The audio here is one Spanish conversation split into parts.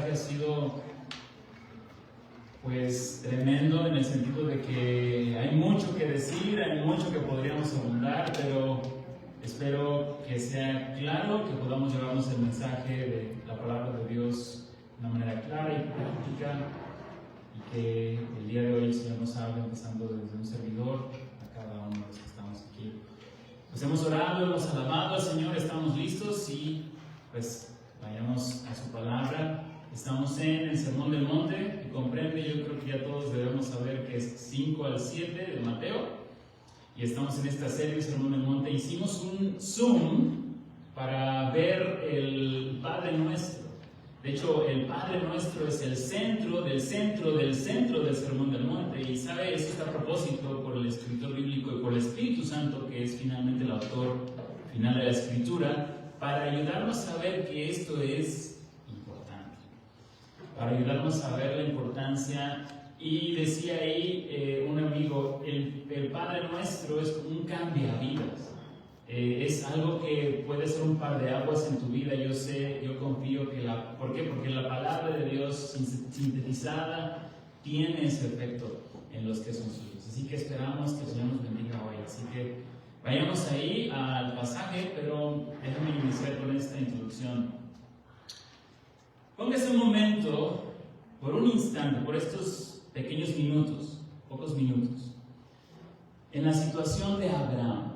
mensaje ha sido pues tremendo en el sentido de que hay mucho que decir, hay mucho que podríamos abundar, pero espero que sea claro, que podamos llevarnos el mensaje de la palabra de Dios de una manera clara y práctica, y que el día de hoy el Señor nos hable, empezando desde un servidor a cada uno de los que estamos aquí. Pues hemos orado, hemos alabado al Señor, estamos listos y pues vayamos a su palabra. Estamos en el Sermón del Monte, y comprende, yo creo que ya todos debemos saber que es 5 al 7 de Mateo, y estamos en esta serie del Sermón del Monte. Hicimos un Zoom para ver el Padre Nuestro. De hecho, el Padre Nuestro es el centro del centro del centro del Sermón del Monte, y sabe, eso está a propósito por el escritor bíblico y por el Espíritu Santo, que es finalmente el autor final de la Escritura, para ayudarnos a ver que esto es para ayudarnos a ver la importancia. Y decía ahí un amigo, el Padre Nuestro es como un cambiavidas, es algo que puede ser un par de aguas en tu vida. Yo sé, yo confío que ¿por qué? Porque la palabra de Dios sintetizada tiene ese efecto en los que son suyos. Así que esperamos que el Señor nos bendiga hoy. Así que vayamos ahí al pasaje, pero déjame iniciar con esta introducción. Póngase un momento, por un instante, por estos pequeños minutos, pocos minutos, en la situación de Abraham.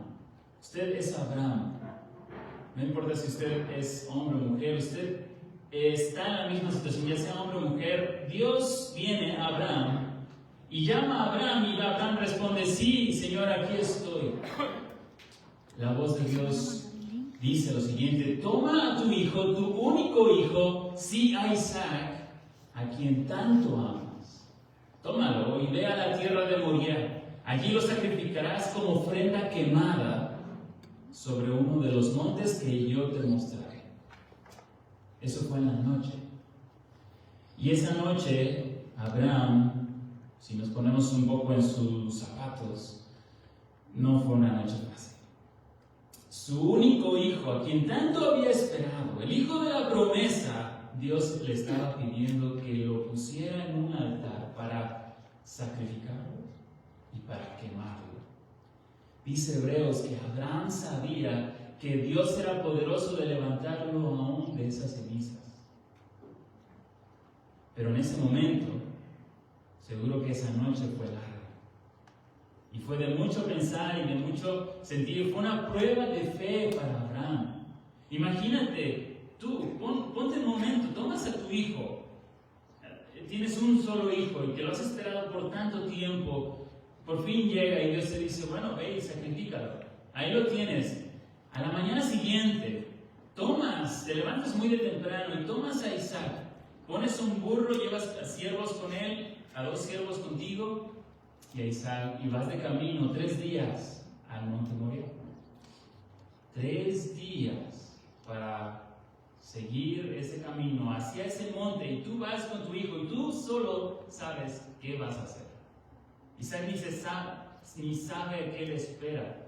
Usted es Abraham. No importa si usted es hombre o mujer, usted está en la misma situación, ya sea hombre o mujer. Dios viene a Abraham y llama a Abraham, y Abraham responde: sí, Señor, aquí estoy. La voz de Dios dice lo siguiente: toma a tu hijo, tu único hijo, sí, a Isaac, a quien tanto amas. Tómalo y ve a la tierra de Moriah. Allí lo sacrificarás como ofrenda quemada sobre uno de los montes que yo te mostraré. Eso fue en la noche. Y esa noche, Abraham, si nos ponemos un poco en sus zapatos, no fue una noche fácil. Su único hijo, a quien tanto había esperado, el hijo de la promesa, Dios le estaba pidiendo que lo pusiera en un altar para sacrificarlo y para quemarlo. Dice Hebreos que Abraham sabía que Dios era poderoso de levantarlo aún de esas cenizas. Pero en ese momento, seguro que esa noche fue larga. Y fue de mucho pensar y de mucho sentir. Fue una prueba de fe para Abraham. Imagínate, tú, ponte un momento, tomas a tu hijo. Tienes un solo hijo y que lo has esperado por tanto tiempo. Por fin llega y Dios te dice: bueno, ve y sacrifícalo. Ahí lo tienes. A la mañana siguiente, te levantas muy de temprano y tomas a Isaac. Pones un burro, llevas a siervos con él, a 2 siervos contigo, y a Isaac, y vas de camino 3 días al monte Moriah. 3 días para seguir ese camino hacia ese monte, y tú vas con tu hijo y tú solo sabes qué vas a hacer. Isaac ni sabe qué le espera,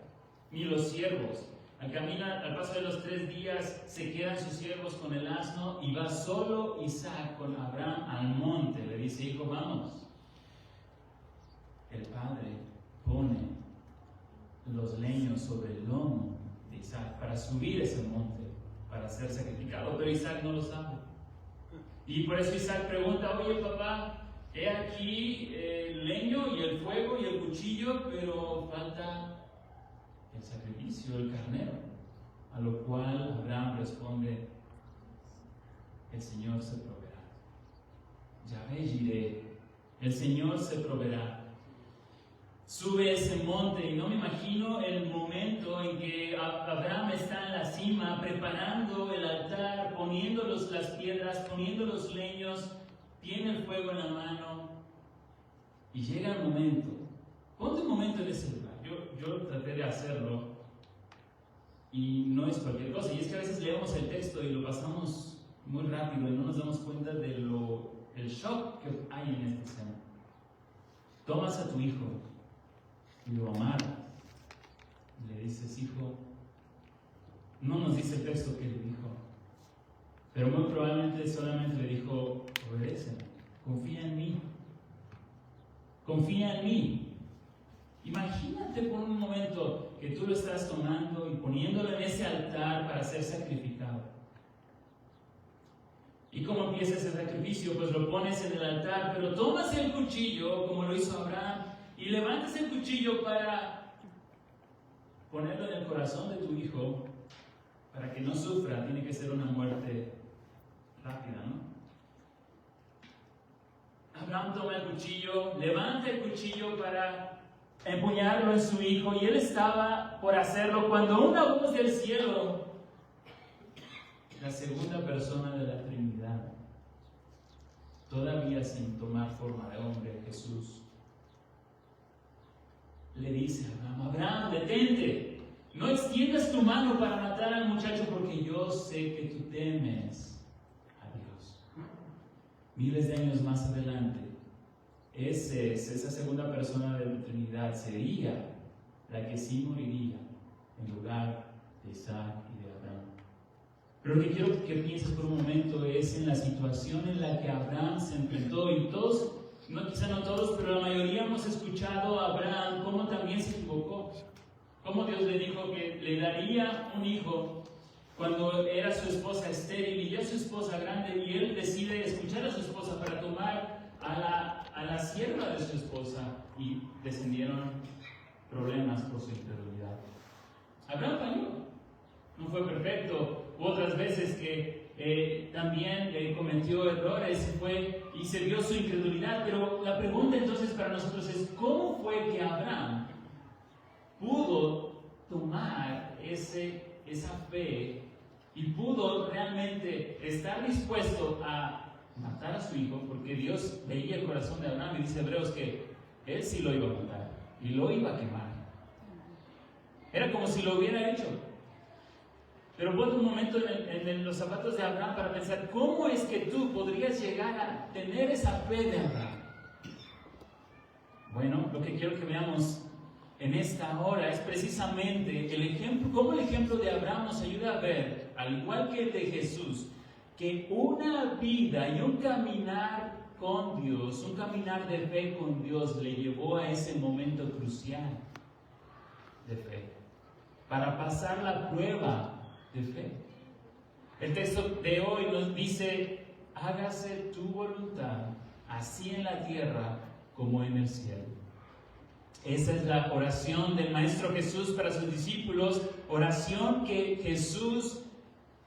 ni los siervos. Al paso de los 3 días se quedan sus siervos con el asno, y va solo Isaac con Abraham al monte. Le dice: hijo, vamos. El padre pone los leños sobre el lomo de Isaac para subir ese monte, para ser sacrificado, pero Isaac no lo sabe. Y por eso Isaac pregunta: oye, papá, he aquí el leño y el fuego y el cuchillo, pero falta el sacrificio, el carnero. A lo cual Abraham responde: el Señor se proveerá. Yahvé Jireh, el Señor se proveerá. Sube ese monte, y no me imagino el momento en que Abraham está en la cima preparando el altar, poniendo las piedras, poniendo los leños, tiene el fuego en la mano, y llega el momento. Ponte un momento en ese lugar. Yo traté de hacerlo y no es cualquier cosa, y es que a veces leemos el texto y lo pasamos muy rápido y no nos damos cuenta del shock que hay en esta escena. Tomas a tu hijo y lo amarras. Le dices: hijo, no nos dice el texto que le dijo, pero muy probablemente solamente le dijo: mí. Imagínate por un momento que tú lo estás tomando y poniéndolo en ese altar para ser sacrificado. ¿Y cómo empieza ese sacrificio? Pues lo pones en el altar, pero tomas el cuchillo, como lo hizo Abraham, y levantas el cuchillo para ponerlo en el corazón de tu hijo, para que no sufra. Tiene que ser una muerte rápida, ¿no? Abraham toma el cuchillo, levanta el cuchillo para empuñarlo en su hijo, y él estaba por hacerlo cuando una voz del cielo, la segunda persona de la Trinidad, todavía sin tomar forma de hombre, Jesús, le dice a Abraham: Abraham, detente, no extiendas tu mano para matar al muchacho, porque yo sé que tú temes a Dios. Miles de años más adelante, esa segunda persona de la Trinidad sería la que sí moriría en lugar de Isaac y de Abraham. Pero lo que quiero que pienses por un momento es en la situación en la que Abraham se enfrentó, y todos, quizá no todos, pero la mayoría hemos escuchado a Abraham cómo también se equivocó, cómo Dios le dijo que le daría un hijo cuando era su esposa estéril y ya su esposa grande, y él decide escuchar a su esposa para tomar a la sierva de su esposa, y descendieron problemas por su incredulidad. Abraham falló, no fue perfecto. Hubo otras veces que también cometió errores, y se vio su incredulidad, pero la pregunta entonces para nosotros es: ¿cómo fue que Abraham pudo tomar esa fe y pudo realmente estar dispuesto a matar a su hijo? Porque Dios veía el corazón de Abraham, y dice Hebreos que él sí lo iba a matar y lo iba a quemar. Era como si lo hubiera hecho. Pero ponte un momento en los zapatos de Abraham para pensar: ¿cómo es que tú podrías llegar a tener esa fe de Abraham? Bueno, lo que quiero que veamos en esta hora es precisamente el ejemplo, cómo el ejemplo de Abraham nos ayuda a ver, al igual que el de Jesús, que una vida y un caminar con Dios, un caminar de fe con Dios, le llevó a ese momento crucial de fe, para pasar la prueba de fe. El texto de hoy nos dice: hágase tu voluntad, así en la tierra como en el cielo. Esa es la oración del Maestro Jesús para sus discípulos, oración que Jesús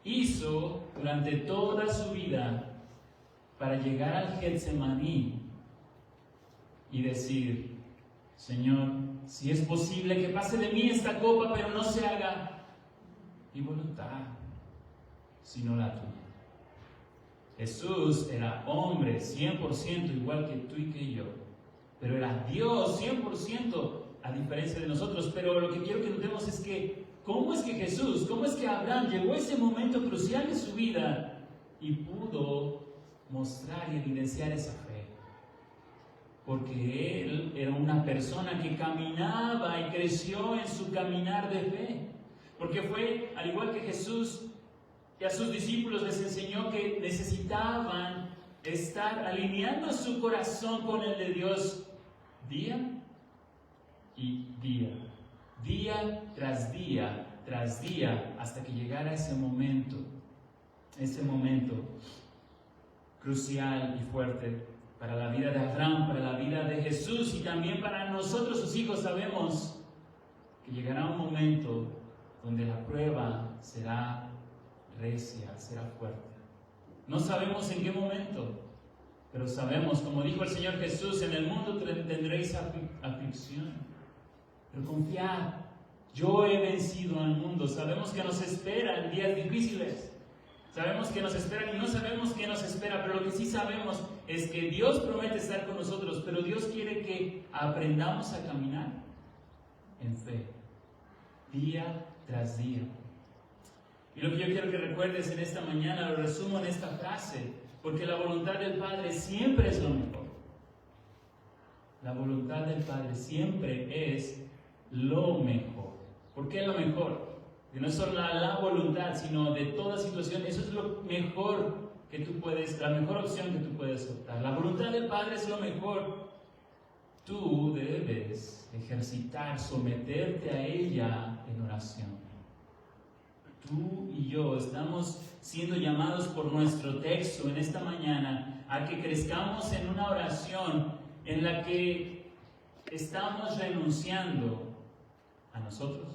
hizo durante toda su vida para llegar al Getsemaní y decir: Señor, si es posible que pase de mí esta copa, pero no se haga mi voluntad, sino la tuya. Jesús era hombre 100% igual que tú y que yo, pero era Dios 100% a diferencia de nosotros. Pero lo que quiero que notemos es que cómo es que Abraham llegó a ese momento crucial de su vida y pudo mostrar y evidenciar esa fe. Porque él era una persona que caminaba y creció en su caminar de fe. Porque fue, al igual que Jesús, que a sus discípulos les enseñó que necesitaban estar alineando su corazón con el de Dios día y día, día tras día, hasta que llegara ese momento crucial y fuerte para la vida de Abraham, para la vida de Jesús y también para nosotros, sus hijos. Sabemos que llegará un momento donde la prueba será recia, será fuerte. No sabemos en qué momento, pero sabemos, como dijo el Señor Jesús: en el mundo tendréis aflicción, pero confiad, yo he vencido al mundo. Sabemos que nos esperan días difíciles, sabemos que nos esperan y no sabemos qué nos espera, pero lo que sí sabemos es que Dios promete estar con nosotros, pero Dios quiere que aprendamos a caminar en fe, día tras día. Y lo que yo quiero que recuerdes en esta mañana, lo resumo en esta frase: porque la voluntad del Padre siempre es lo mejor. La voluntad del Padre siempre es lo mejor. ¿Por qué lo mejor? Que no es solo la voluntad, sino de toda situación. Eso es lo mejor que tú puedes, la mejor opción que tú puedes optar. La voluntad del Padre es lo mejor. tú debes ejercitar, someterte a ella en oración. Tú y yo estamos siendo llamados por nuestro texto en esta mañana a que crezcamos en una oración en la que estamos renunciando a nosotros.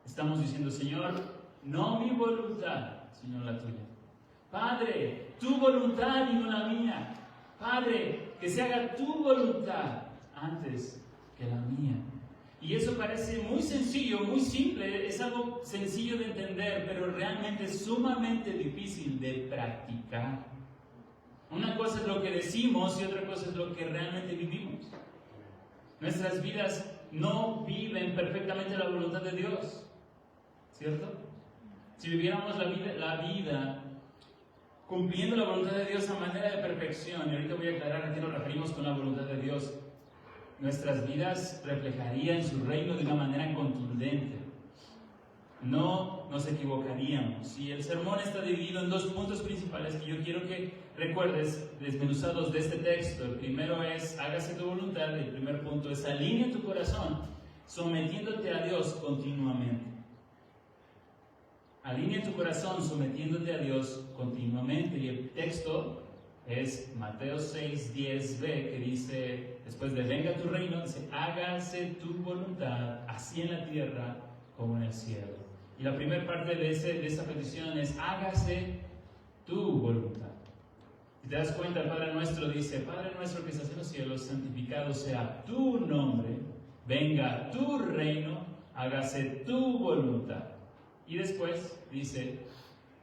Estamos diciendo, Señor, no mi voluntad, sino la tuya. Padre, tu voluntad y no la mía. Padre, que se haga tu voluntad antes que la mía. Y eso parece muy sencillo, muy simple, es algo sencillo de entender, pero realmente sumamente difícil de practicar. Una cosa es lo que decimos y otra cosa es lo que realmente vivimos. Nuestras vidas no viven perfectamente la voluntad de Dios, ¿cierto? Si viviéramos la vida cumpliendo la voluntad de Dios a manera de perfección, y ahorita voy a aclarar a qué nos referimos con la voluntad de Dios, nuestras vidas reflejarían su reino de una manera contundente. No nos equivocaríamos. Y el sermón está dividido en dos puntos principales que yo quiero que recuerdes, desmenuzados de este texto. El primero es, hágase tu voluntad. El primer punto es, alinea tu corazón, sometiéndote a Dios continuamente. Alinea tu corazón, sometiéndote a Dios continuamente. Y el texto es Mateo 6:10b, que dice, después de venga tu reino, dice, hágase tu voluntad, así en la tierra como en el cielo. Y la primera parte de esa petición es, hágase tu voluntad. Si te das cuenta, el Padre Nuestro dice, Padre Nuestro que estás en los cielos, santificado sea tu nombre, venga tu reino, hágase tu voluntad. Y después dice,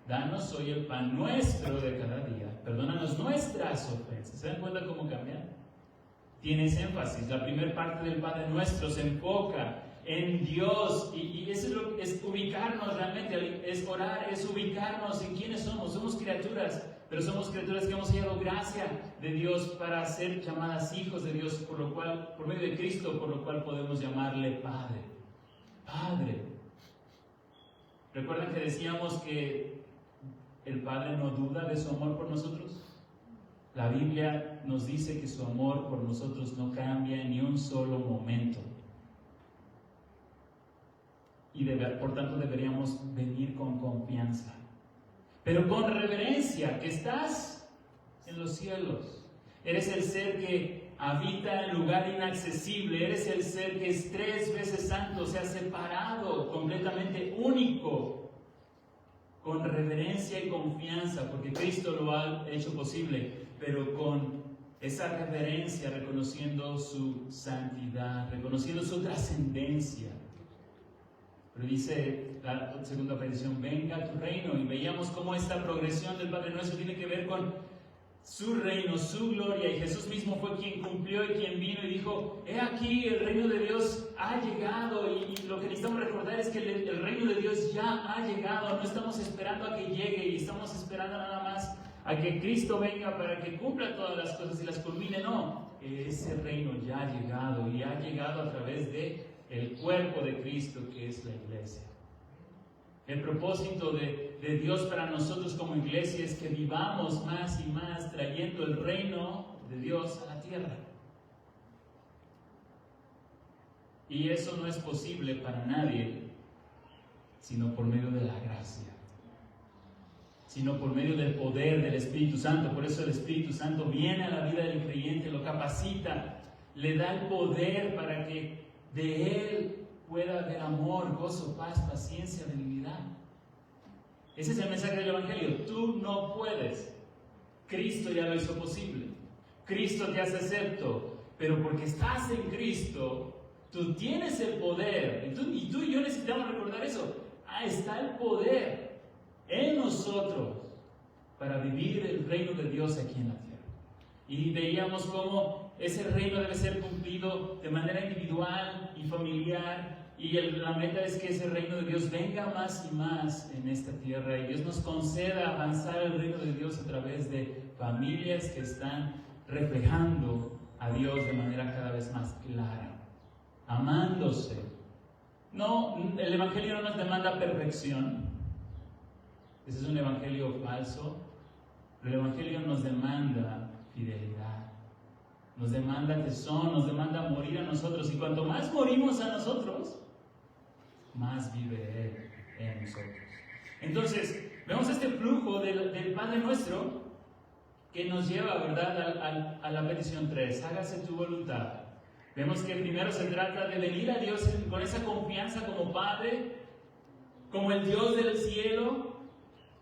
danos hoy el pan nuestro de cada día, perdónanos nuestras ofensas. ¿Se dan cuenta cómo cambian? Tiene ese énfasis. La primera parte del Padre Nuestro se enfoca en Dios, y eso es ubicarnos realmente, es orar, es ubicarnos en quiénes somos. Somos criaturas, pero somos criaturas que hemos hallado gracia de Dios para ser llamadas hijos de Dios, por medio de Cristo, por lo cual podemos llamarle Padre. Padre. ¿Recuerdan que decíamos que el Padre no duda de su amor por nosotros? La Biblia nos dice que su amor por nosotros no cambia ni un solo momento. Y por tanto deberíamos venir con confianza, pero con reverencia, que estás en los cielos. Eres el ser que habita en lugar inaccesible, eres el ser que es 3 veces santo, se ha separado, completamente único, con reverencia y confianza, porque Cristo lo ha hecho posible, pero con esa reverencia, reconociendo su santidad, reconociendo su trascendencia. Pero dice la segunda petición, venga tu reino, y veíamos cómo esta progresión del Padre Nuestro tiene que ver con su reino, su gloria, y Jesús mismo fue quien cumplió y quien vino y dijo, he aquí el reino de Dios ha llegado, y lo que necesitamos recordar es que el reino de Dios ya ha llegado. No estamos esperando a que llegue, y estamos esperando nada más a que Cristo venga para que cumpla todas las cosas y las culmine. No, ese reino ya ha llegado, y ha llegado a través de el cuerpo de Cristo, que es la iglesia. El propósito de Dios para nosotros como iglesia es que vivamos más y más trayendo el reino de Dios a la tierra. Y eso no es posible para nadie, sino por medio de la gracia, sino por medio del poder del Espíritu Santo. Por eso el Espíritu Santo viene a la vida del creyente, lo capacita, le da el poder para que de Él pueda haber amor, gozo, paz, paciencia, benignidad. Ese es el mensaje del Evangelio. Tú no puedes. Cristo ya lo hizo posible. Cristo te hace acepto. Pero porque estás en Cristo, tú tienes el poder. Y tú y yo necesitamos recordar eso. Está el poder en nosotros para vivir el reino de Dios aquí en la tierra. Y veíamos cómo ese reino debe ser cumplido de manera individual y familiar, y la meta es que ese reino de Dios venga más y más en esta tierra, y Dios nos conceda avanzar el reino de Dios a través de familias que están reflejando a Dios de manera cada vez más clara, amándose. No, el Evangelio no nos demanda perfección. Ese es un evangelio falso. El Evangelio nos demanda fidelidad. nos demanda tesón, nos demanda morir a nosotros. Y cuanto más morimos a nosotros, más vive Él en nosotros. Entonces, vemos este flujo del Padre Nuestro que nos lleva, ¿verdad?, a la petición 3, hágase tu voluntad. Vemos que primero se trata de venir a Dios con esa confianza como Padre, como el Dios del cielo,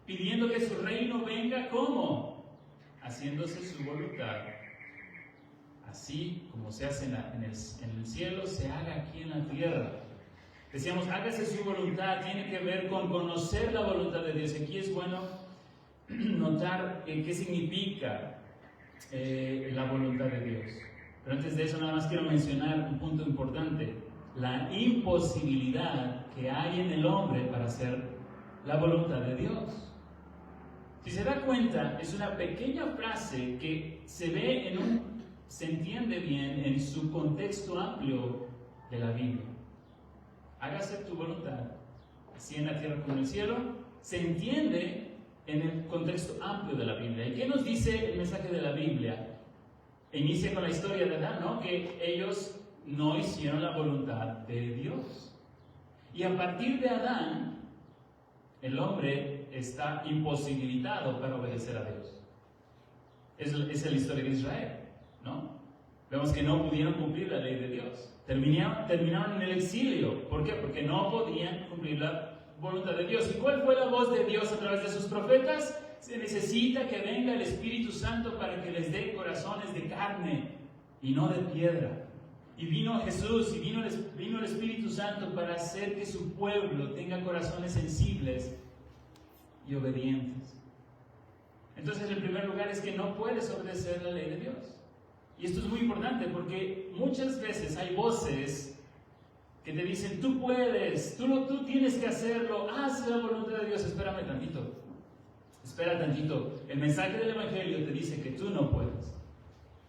pidiendo que su reino venga, ¿cómo? Haciéndose su voluntad. Así como se hace en el cielo, se haga aquí en la tierra. Decíamos, hágase su voluntad, tiene que ver con conocer la voluntad de Dios. Aquí es bueno notar qué significa la voluntad de Dios. Pero antes de eso, nada más quiero mencionar un punto importante: la imposibilidad que hay en el hombre para hacer la voluntad de Dios. Si se da cuenta, es una pequeña frase que se entiende bien en su contexto amplio de la Biblia. Hágase tu voluntad, así en la tierra como en el cielo. Se entiende en el contexto amplio de la Biblia. ¿Y qué nos dice el mensaje de la Biblia? Inicia con la historia de Adán, ¿no? Que ellos no hicieron la voluntad de Dios. Y a partir de Adán, el hombre está imposibilitado para obedecer a Dios. Es la historia de Israel, ¿no? Vemos que no pudieron cumplir la ley de Dios. Terminaron en el exilio. ¿Por qué? Porque no podían cumplir la voluntad de Dios. ¿Y cuál fue la voz de Dios a través de sus profetas? Se necesita que venga el Espíritu Santo para que les dé corazones de carne y no de piedra. Y vino Jesús y vino el Espíritu Santo para hacer que su pueblo tenga corazones sensibles y obedientes. Entonces, en primer lugar, es que no puedes obedecer la ley de Dios. Y esto es muy importante porque muchas veces hay voces que te dicen, tú puedes, tú tienes que hacerlo, haz la voluntad de Dios. Espera tantito. El mensaje del Evangelio te dice que tú no puedes.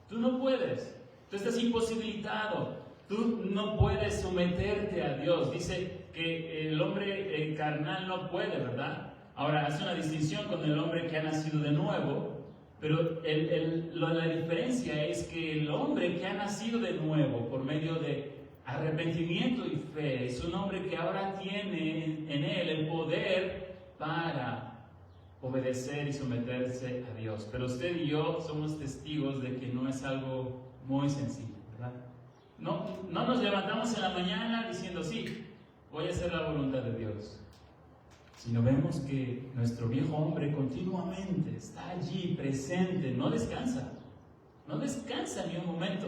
Tú no puedes. Tú estás imposibilitado. Tú no puedes someterte a Dios. Dice que el hombre carnal no puede, ¿verdad? Ahora, hace una distinción con el hombre que ha nacido de nuevo. Pero la diferencia es que el hombre que ha nacido de nuevo por medio de arrepentimiento y fe es un hombre que ahora tiene en él el poder para obedecer y someterse a Dios. Pero usted y yo somos testigos de que no es algo muy sencillo, ¿verdad? No nos levantamos en la mañana diciendo, sí, voy a hacer la voluntad de Dios. Sino vemos que nuestro viejo hombre continuamente está allí, presente, no descansa ni un momento,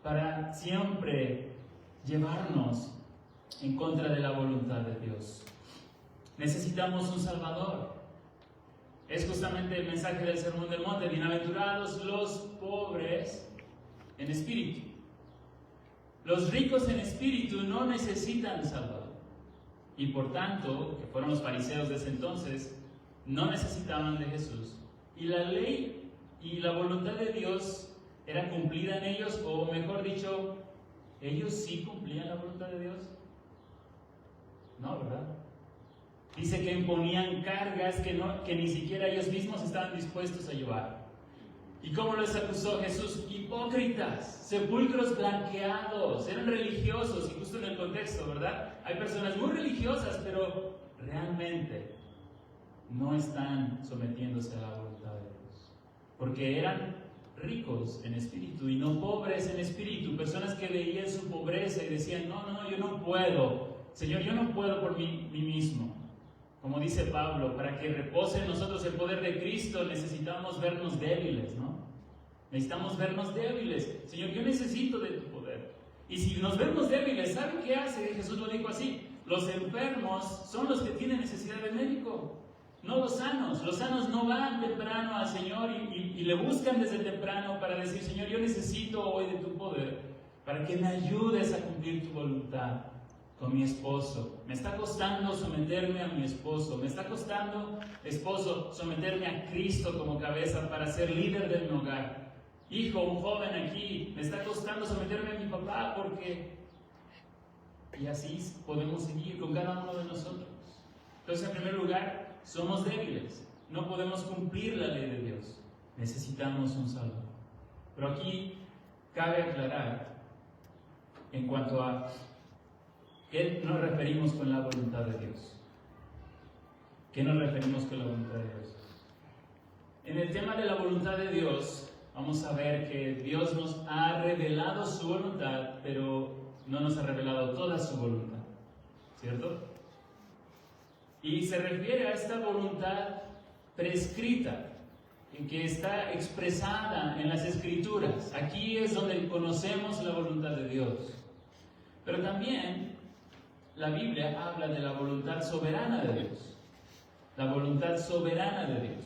para siempre llevarnos en contra de la voluntad de Dios. Necesitamos un Salvador. Es justamente el mensaje del Sermón del Monte: bienaventurados los pobres en espíritu. Los ricos en espíritu no necesitan Salvador. Y por tanto, que fueron los fariseos de ese entonces, no necesitaban de Jesús. Y la ley y la voluntad de Dios era cumplida en ellos, o mejor dicho, ¿ellos sí cumplían la voluntad de Dios? No, ¿verdad? Dice que imponían cargas que ni siquiera ellos mismos estaban dispuestos a llevar. ¿Y cómo les acusó Jesús? Hipócritas, sepulcros blanqueados, eran religiosos, y justo en el contexto, ¿verdad? Hay personas muy religiosas, pero realmente no están sometiéndose a la voluntad de Dios. Porque eran ricos en espíritu y no pobres en espíritu. Personas que veían su pobreza y decían, no, yo no puedo. Señor, yo no puedo por mí mismo. Como dice Pablo, para que repose en nosotros el poder de Cristo, necesitamos vernos débiles, ¿no? Necesitamos vernos débiles. Señor, yo necesito de tu poder. Y si nos vemos débiles, ¿saben qué hace? Jesús lo dijo así: los enfermos son los que tienen necesidad de médico, no los sanos. Los sanos no van temprano al Señor y le buscan desde temprano para decir, Señor, yo necesito hoy de tu poder para que me ayudes a cumplir tu voluntad con mi esposo. Me está costando someterme a mi esposo. Me está costando, esposo, someterme a Cristo como cabeza para ser líder de mi hogar. Hijo, un joven aquí, me está costando someterme a mi papá porque... Y así podemos seguir con cada uno de nosotros. Entonces, en primer lugar, somos débiles. No podemos cumplir la ley de Dios. Necesitamos un Salvador. Pero aquí cabe aclarar en cuanto a qué nos referimos con la voluntad de Dios. ¿Qué nos referimos con la voluntad de Dios? En el tema de la voluntad de Dios, vamos a ver que Dios nos ha revelado su voluntad, pero no nos ha revelado toda su voluntad, ¿cierto? Y se refiere a esta voluntad prescrita, que está expresada en las Escrituras. Aquí es donde conocemos la voluntad de Dios. Pero también la Biblia habla de la voluntad soberana de Dios. La voluntad soberana de Dios.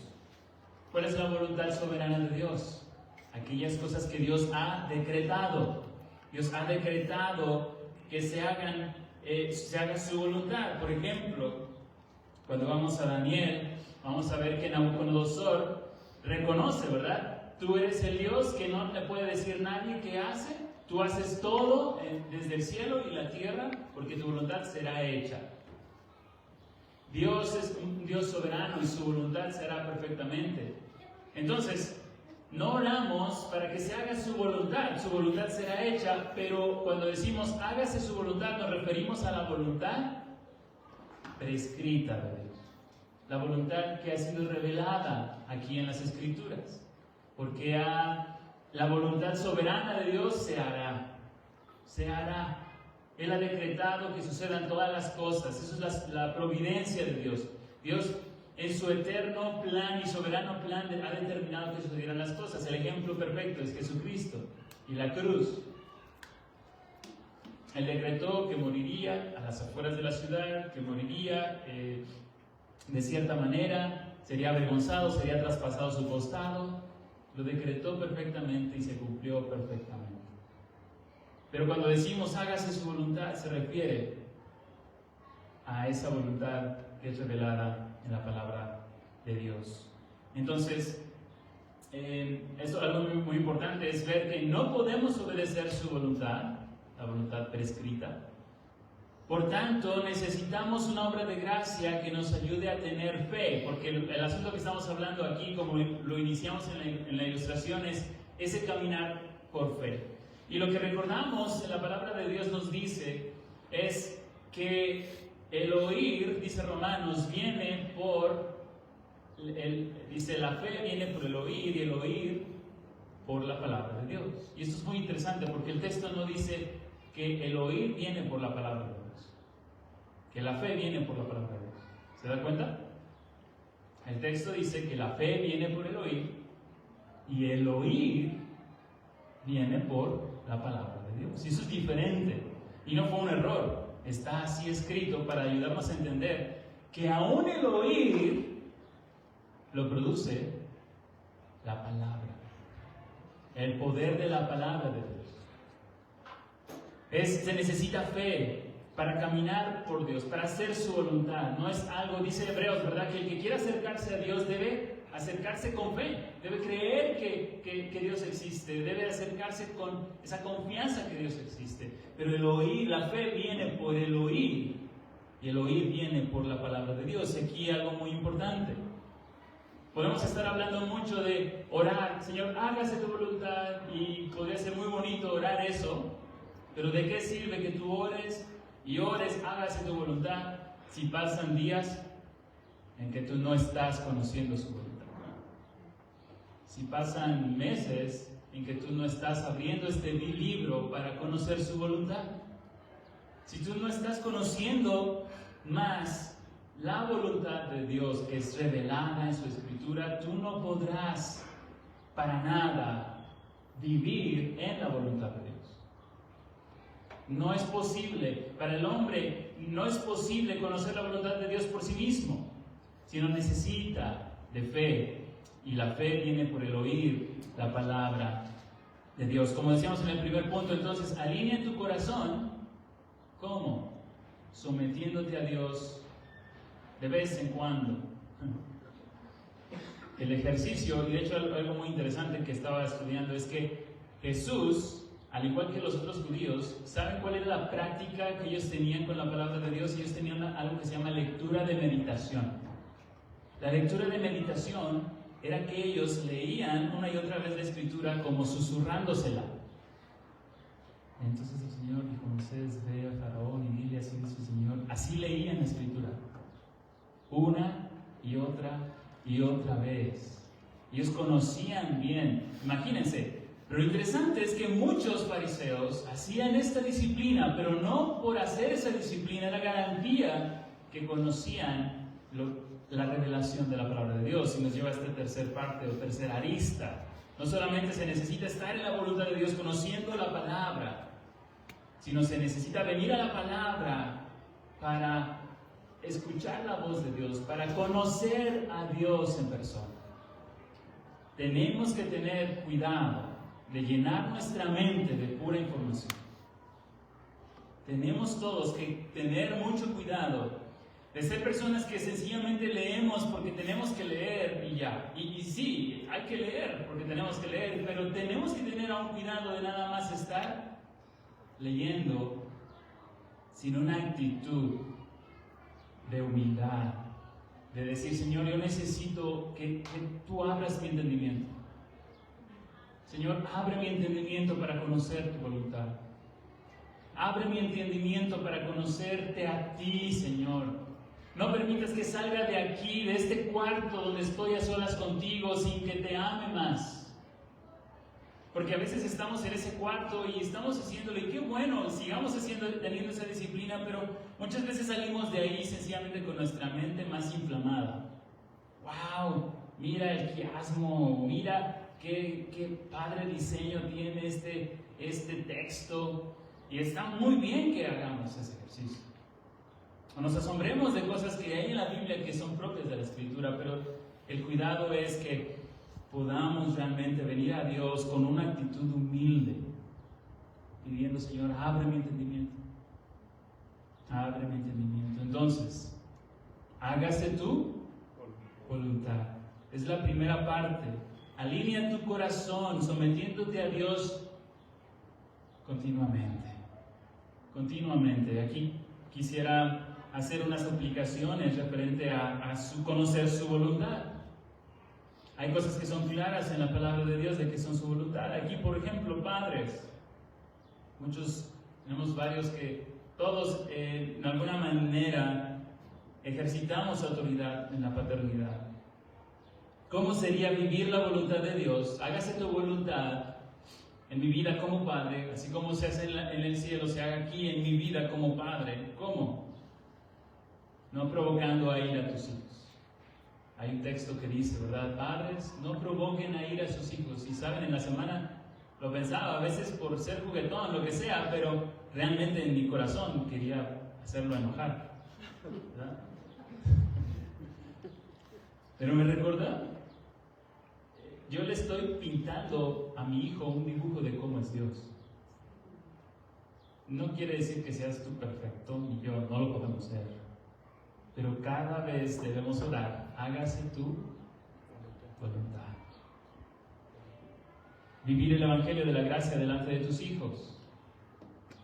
¿Cuál es la voluntad soberana de Dios? Aquellas cosas que Dios ha decretado. Dios ha decretado que se haga su voluntad. Por ejemplo, cuando vamos a Daniel, vamos a ver que Nabucodonosor reconoce, ¿verdad? Tú eres el Dios que no le puede decir nadie qué hace. Tú haces todo desde el cielo y la tierra, porque tu voluntad será hecha. Dios es un Dios soberano y su voluntad se hará perfectamente. Entonces, no oramos para que se haga su voluntad será hecha, pero cuando decimos hágase su voluntad, nos referimos a la voluntad prescrita de Dios. La voluntad que ha sido revelada aquí en las Escrituras. Porque la voluntad soberana de Dios se hará. Se hará. Él ha decretado que sucedan todas las cosas. Eso es la providencia de Dios. Dios, en su eterno plan y soberano plan, ha determinado que sucedieran las cosas. El ejemplo perfecto es Jesucristo y la cruz. Él decretó que moriría a las afueras de la ciudad, que moriría de cierta manera, sería avergonzado, sería traspasado su costado. Lo decretó perfectamente y se cumplió perfectamente. Pero cuando decimos hágase su voluntad, se refiere a esa voluntad que es revelada en la palabra de Dios. Entonces, esto algo muy importante es ver que no podemos obedecer su voluntad, la voluntad prescrita. Por tanto, necesitamos una obra de gracia que nos ayude a tener fe, porque el asunto que estamos hablando aquí, como lo iniciamos en la ilustración, es ese caminar por fe. Y lo que recordamos en la palabra de Dios nos dice es que el oír, dice Romanos, viene por, dice la fe viene por el oír y el oír por la palabra de Dios. Y esto es muy interesante porque el texto no dice que el oír viene por la palabra de Dios, que la fe viene por la palabra de Dios. ¿Se da cuenta? El texto dice que la fe viene por el oír y el oír viene por la palabra de Dios. Y eso es diferente. Y no fue un error. Está así escrito para ayudarnos a entender que aún el oír lo produce la palabra. El poder de la palabra de Dios. Se necesita fe para caminar por Dios, para hacer su voluntad. No es algo, dice Hebreos, ¿verdad? Que el que quiera acercarse a Dios debe acercarse con fe, debe creer que Dios existe, debe acercarse con esa confianza que Dios existe. Pero el oír, la fe viene por el oír, y el oír viene por la palabra de Dios. Aquí algo muy importante. Podemos estar hablando mucho de orar, Señor, hágase tu voluntad, y podría ser muy bonito orar eso, pero ¿de qué sirve que tú ores y ores, hágase tu voluntad, si pasan días en que tú no estás conociendo su voluntad? Si pasan meses en que tú no estás abriendo este libro para conocer su voluntad. Si tú no estás conociendo más la voluntad de Dios que es revelada en su Escritura, tú no podrás para nada vivir en la voluntad de Dios. No es posible, para el hombre no es posible conocer la voluntad de Dios por sí mismo, sino necesita de fe. Y la fe viene por el oír la palabra de Dios. Como decíamos en el primer punto, entonces, alinea tu corazón. ¿Cómo? Sometiéndote a Dios de vez en cuando. El ejercicio, y de hecho algo muy interesante que estaba estudiando, es que Jesús, al igual que los otros judíos, ¿saben cuál era la práctica que ellos tenían con la palabra de Dios? Ellos tenían algo que se llama lectura de meditación. La lectura de meditación era que ellos leían una y otra vez la Escritura como susurrándosela. Entonces el Señor dijo: Moisés, ve a Faraón y dile así dice el Señor. Así leían la Escritura, una y otra vez. Ellos conocían bien. Imagínense. Pero lo interesante es que muchos fariseos hacían esta disciplina, pero no por hacer esa disciplina era garantía que conocían la revelación de la palabra de Dios. Y nos lleva a esta tercera parte o tercera arista. No solamente se necesita estar en la voluntad de Dios conociendo la palabra, sino se necesita venir a la palabra para escuchar la voz de Dios, para conocer a Dios en persona. Tenemos que tener cuidado de llenar nuestra mente de pura información. Tenemos todos que tener mucho cuidado de ser personas que sencillamente leemos porque tenemos que leer y ya. Y sí, hay que leer porque tenemos que leer, pero tenemos que tener aún cuidado de nada más estar leyendo sin una actitud de humildad, de decir: Señor, yo necesito que tú abras mi entendimiento. Señor, abre mi entendimiento para conocer tu voluntad. Abre mi entendimiento para conocerte a ti, Señor. No permitas que salga de aquí, de este cuarto donde estoy a solas contigo, sin que te ame más. Porque a veces estamos en ese cuarto y estamos haciéndolo, y qué bueno, sigamos teniendo esa disciplina, pero muchas veces salimos de ahí sencillamente con nuestra mente más inflamada. ¡Wow! Mira el quiasmo, mira qué padre diseño tiene este texto. Y está muy bien que hagamos ese ejercicio. O nos asombremos de cosas que hay en la Biblia que son propias de la Escritura, pero el cuidado es que podamos realmente venir a Dios con una actitud humilde, pidiendo: Señor, abre mi entendimiento. Abre mi entendimiento. Entonces, hágase tu voluntad. Es la primera parte. Alinea tu corazón, sometiéndote a Dios continuamente. Continuamente. Aquí quisiera hacer unas aplicaciones referente a conocer su voluntad. Hay cosas que son claras en la palabra de Dios de que son su voluntad. Aquí, por ejemplo, padres. Tenemos varios que todos en alguna manera ejercitamos autoridad en la paternidad. ¿Cómo sería vivir la voluntad de Dios? Hágase tu voluntad en mi vida como padre, así como se hace en el cielo, se haga aquí en mi vida como padre. ¿Cómo? No provocando a ira a tus hijos. Hay un texto que dice, ¿verdad? Padres, no provoquen a ira a sus hijos. Y saben, en la semana lo pensaba, a veces por ser juguetón, lo que sea, pero realmente en mi corazón quería hacerlo enojar, ¿verdad? Pero me recordaba, yo le estoy pintando a mi hijo un dibujo de cómo es Dios. No quiere decir que seas tú perfecto, ni yo, no lo podemos ser. Pero cada vez debemos orar: hágase tu voluntad. Vivir el Evangelio de la Gracia delante de tus hijos.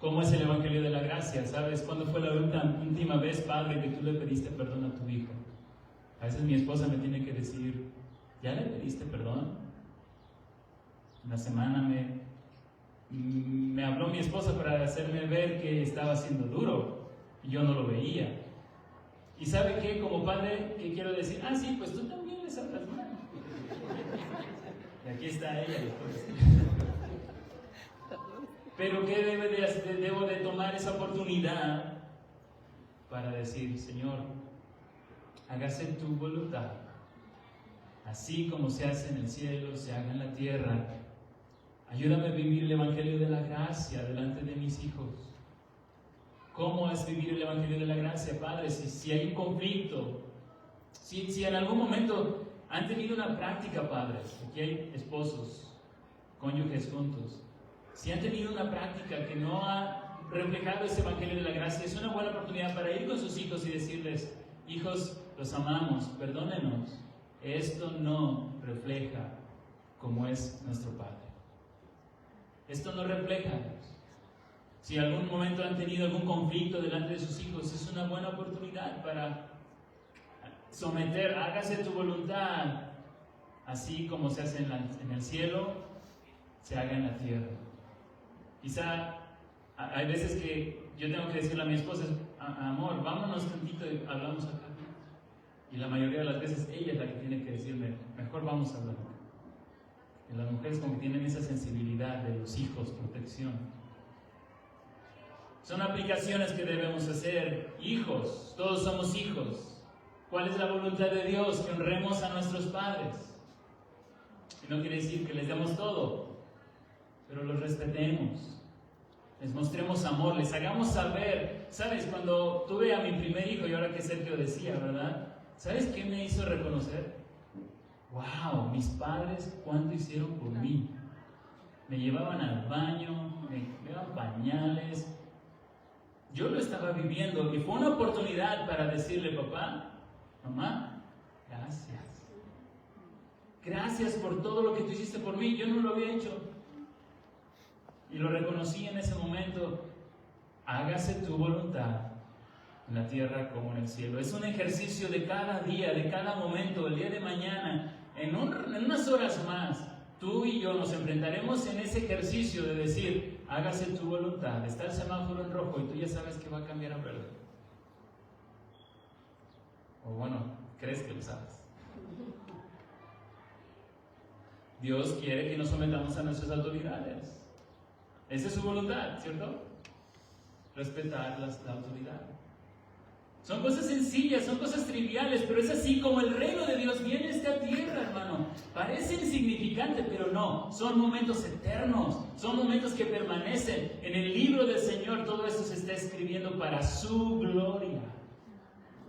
¿Cómo es el Evangelio de la Gracia? ¿Sabes cuándo fue la última vez, padre, que tú le pediste perdón a tu hijo? A veces mi esposa me tiene que decir: ¿ya le pediste perdón? Una semana me habló mi esposa para hacerme ver que estaba siendo duro y yo no lo veía. ¿Y sabe qué? Como padre, ¿qué quiero decir? Ah, sí, pues tú también les hablas mal. Y aquí está ella después. Pero ¿qué debo de tomar esa oportunidad para decir: Señor, hágase tu voluntad, así como se hace en el cielo, se haga en la tierra. Ayúdame a vivir el Evangelio de la Gracia delante de mis hijos. ¿Cómo es vivir el Evangelio de la Gracia, Padre? Si hay un conflicto, si en algún momento han tenido una práctica, padres, aquí hay esposos, cónyuges juntos, si han tenido una práctica que no ha reflejado ese Evangelio de la Gracia, es una buena oportunidad para ir con sus hijos y decirles: hijos, los amamos, perdónenos, esto no refleja cómo es nuestro Padre. Esto no refleja a Dios. Si en algún momento han tenido algún conflicto delante de sus hijos, es una buena oportunidad para someter: hágase tu voluntad, así como se hace en el cielo, se haga en la tierra. Quizá hay veces que yo tengo que decirle a mi esposa, amor, vámonos tantito y hablamos acá. Y la mayoría de las veces ella es la que tiene que decirme, mejor vamos a hablar. Y las mujeres como que tienen esa sensibilidad de los hijos, protección. Son aplicaciones que debemos hacer. Hijos, todos somos hijos. ¿Cuál es la voluntad de Dios? Que honremos a nuestros padres. Y no quiere decir que les demos todo, pero los respetemos. Les mostremos amor, les hagamos saber. ¿Sabes? Cuando tuve a mi primer hijo, y ahora que Sergio decía, ¿verdad? ¿Sabes qué me hizo reconocer? ¡Wow! Mis padres, ¿cuánto hicieron por mí? Me llevaban al baño, me daban pañales. Yo lo estaba viviendo y fue una oportunidad para decirle, papá, mamá, gracias. Gracias por todo lo que tú hiciste por mí. Yo no lo había hecho. Y lo reconocí en ese momento. Hágase tu voluntad en la tierra como en el cielo. Es un ejercicio de cada día, de cada momento. El día de mañana, en unas horas más, tú y yo nos enfrentaremos en ese ejercicio de decir, hágase tu voluntad. Está el semáforo en rojo y tú ya sabes que va a cambiar a verde. O bueno, crees que lo sabes. Dios quiere que nos sometamos a nuestras autoridades. Esa es su voluntad, ¿cierto? Respetar la autoridad. Son cosas sencillas, son cosas triviales, pero es así como el reino de Dios viene a esta tierra, hermano. Parece insignificante, pero no. Son momentos eternos, son momentos que permanecen. En el libro del Señor todo esto se está escribiendo para su gloria,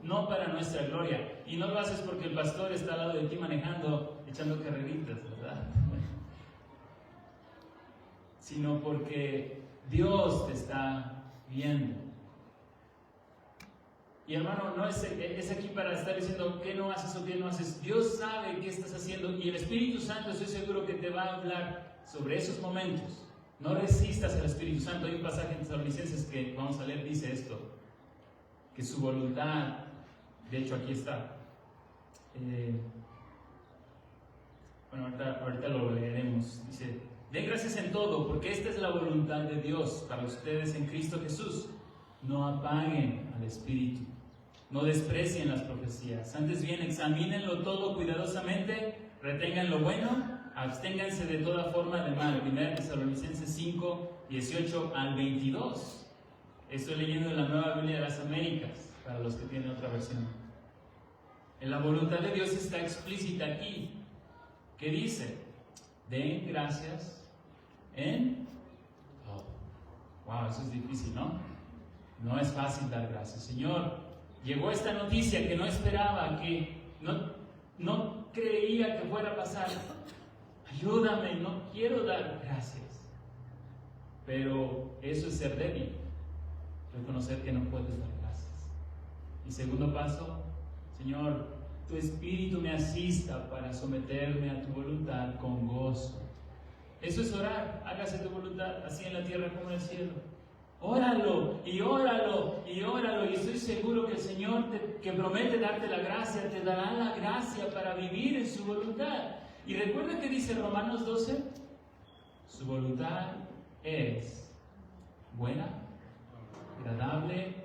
no para nuestra gloria. Y no lo haces porque el pastor está al lado de ti manejando, echando carreritas, ¿verdad? Sino porque Dios te está viendo. Y hermano, no es aquí para estar diciendo qué no haces o qué no haces. Dios sabe qué estás haciendo y el Espíritu Santo estoy seguro que te va a hablar sobre esos momentos. No resistas al Espíritu Santo. Hay un pasaje en Tesalonicenses que vamos a leer, dice esto, que su voluntad, de hecho aquí está, ahorita lo leeremos, dice, den gracias en todo, porque esta es la voluntad de Dios para ustedes en Cristo Jesús. No apaguen al Espíritu, no desprecien las profecías, antes bien examínenlo todo cuidadosamente, retengan lo bueno, absténganse de toda forma de mal. 1 Tesalonicenses 5, 18 al 22. Estoy leyendo en la Nueva Biblia de las Américas, para los que tienen otra versión. En la voluntad de Dios está explícita aquí, que dice, den gracias en todo. Wow, eso es difícil, ¿no? No es fácil dar gracias. Señor, llegó esta noticia que no esperaba, que no creía que fuera a pasar. Ayúdame, no quiero dar gracias. Pero eso es ser débil, reconocer que no puedes dar gracias. Y segundo paso, Señor, tu Espíritu me asista para someterme a tu voluntad con gozo. Eso es orar, hágase tu voluntad, así en la tierra como en el cielo. Óralo, y óralo, y óralo, y estoy seguro que el Señor que promete darte la gracia, te dará la gracia para vivir en su voluntad. Y recuerda que dice Romanos 12, su voluntad es buena, agradable,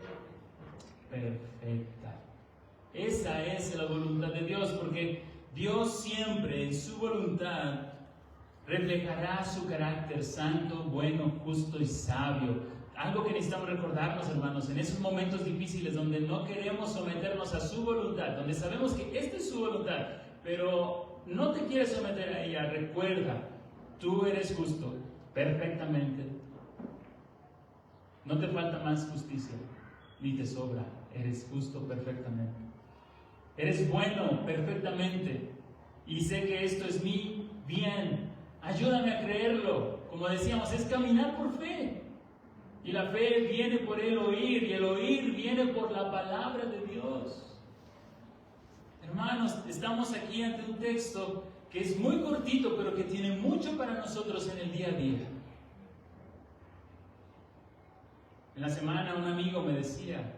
perfecta. Esa es la voluntad de Dios, porque Dios siempre en su voluntad reflejará su carácter santo, bueno, justo y sabio. Algo que necesitamos recordarnos, hermanos, en esos momentos difíciles donde no queremos someternos a su voluntad, donde sabemos que esta es su voluntad, pero no te quieres someter a ella. Recuerda, tú eres justo, perfectamente. No te falta más justicia, ni te sobra. Eres justo perfectamente. Eres bueno perfectamente. Y sé que esto es mi bien. Ayúdame a creerlo. Como decíamos, es caminar por fe. Y la fe viene por el oír, y el oír viene por la palabra de Dios. Hermanos, estamos aquí ante un texto que es muy cortito, pero que tiene mucho para nosotros en el día a día. En la semana un amigo me decía,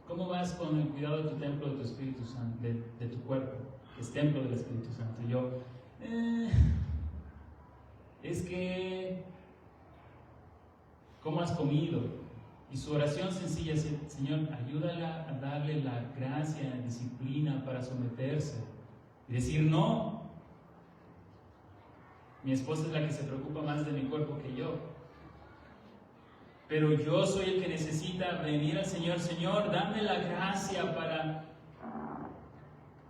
¿cómo vas con el cuidado de tu templo, de tu Espíritu Santo, de tu cuerpo? que es templo del Espíritu Santo. Y yo, es que, ¿cómo has comido? Y su oración sencilla es: Señor, ayúdala a darle la gracia, la disciplina para someterse y decir no. Mi esposa es la que se preocupa más de mi cuerpo que yo. Pero yo soy el que necesita venir al Señor. Señor, dame la gracia para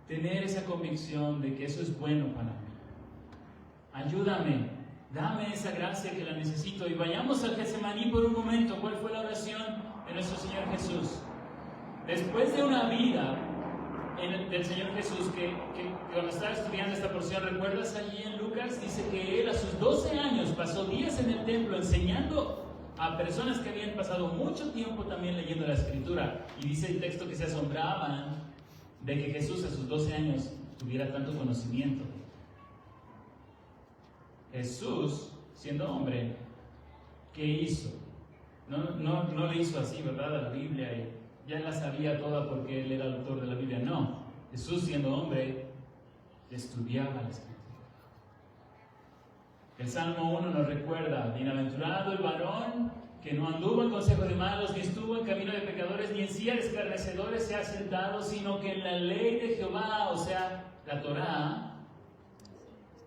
tener esa convicción de que eso es bueno para mí. Ayúdame, dame esa gracia que la necesito. Y vayamos al Getsemaní por un momento. ¿Cuál fue la oración de nuestro Señor Jesús? Después de una vida del Señor Jesús, que cuando estaba estudiando esta porción, ¿recuerdas allí en Lucas? Dice que él a sus 12 años pasó días en el templo enseñando a personas que habían pasado mucho tiempo también leyendo la Escritura. Y dice el texto que se asombraban de que Jesús a sus 12 años tuviera tanto conocimiento. Jesús, siendo hombre, ¿qué hizo? No le hizo así, ¿verdad?, a la Biblia y ya la sabía toda porque él era el autor de la Biblia. No, Jesús, siendo hombre, estudiaba la Escritura. El Salmo 1 nos recuerda: bienaventurado el varón que no anduvo en consejo de malos, ni estuvo en camino de pecadores, ni en silla de escarnecedores se ha sentado, sino que en la ley de Jehová, o sea, la Torá,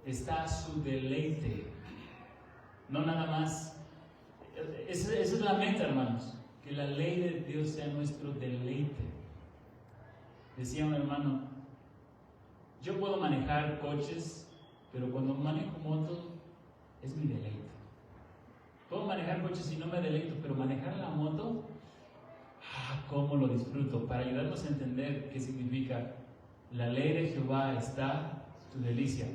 está su deleite. No nada más. Esa es la meta, hermanos, que la ley de Dios sea nuestro deleite. Decía un hermano: yo puedo manejar coches, pero cuando manejo moto es mi deleite. Puedo manejar coches y no me deleito, pero manejar la moto, cómo lo disfruto. Para ayudarnos a entender qué significa la ley de Jehová está tu delicia.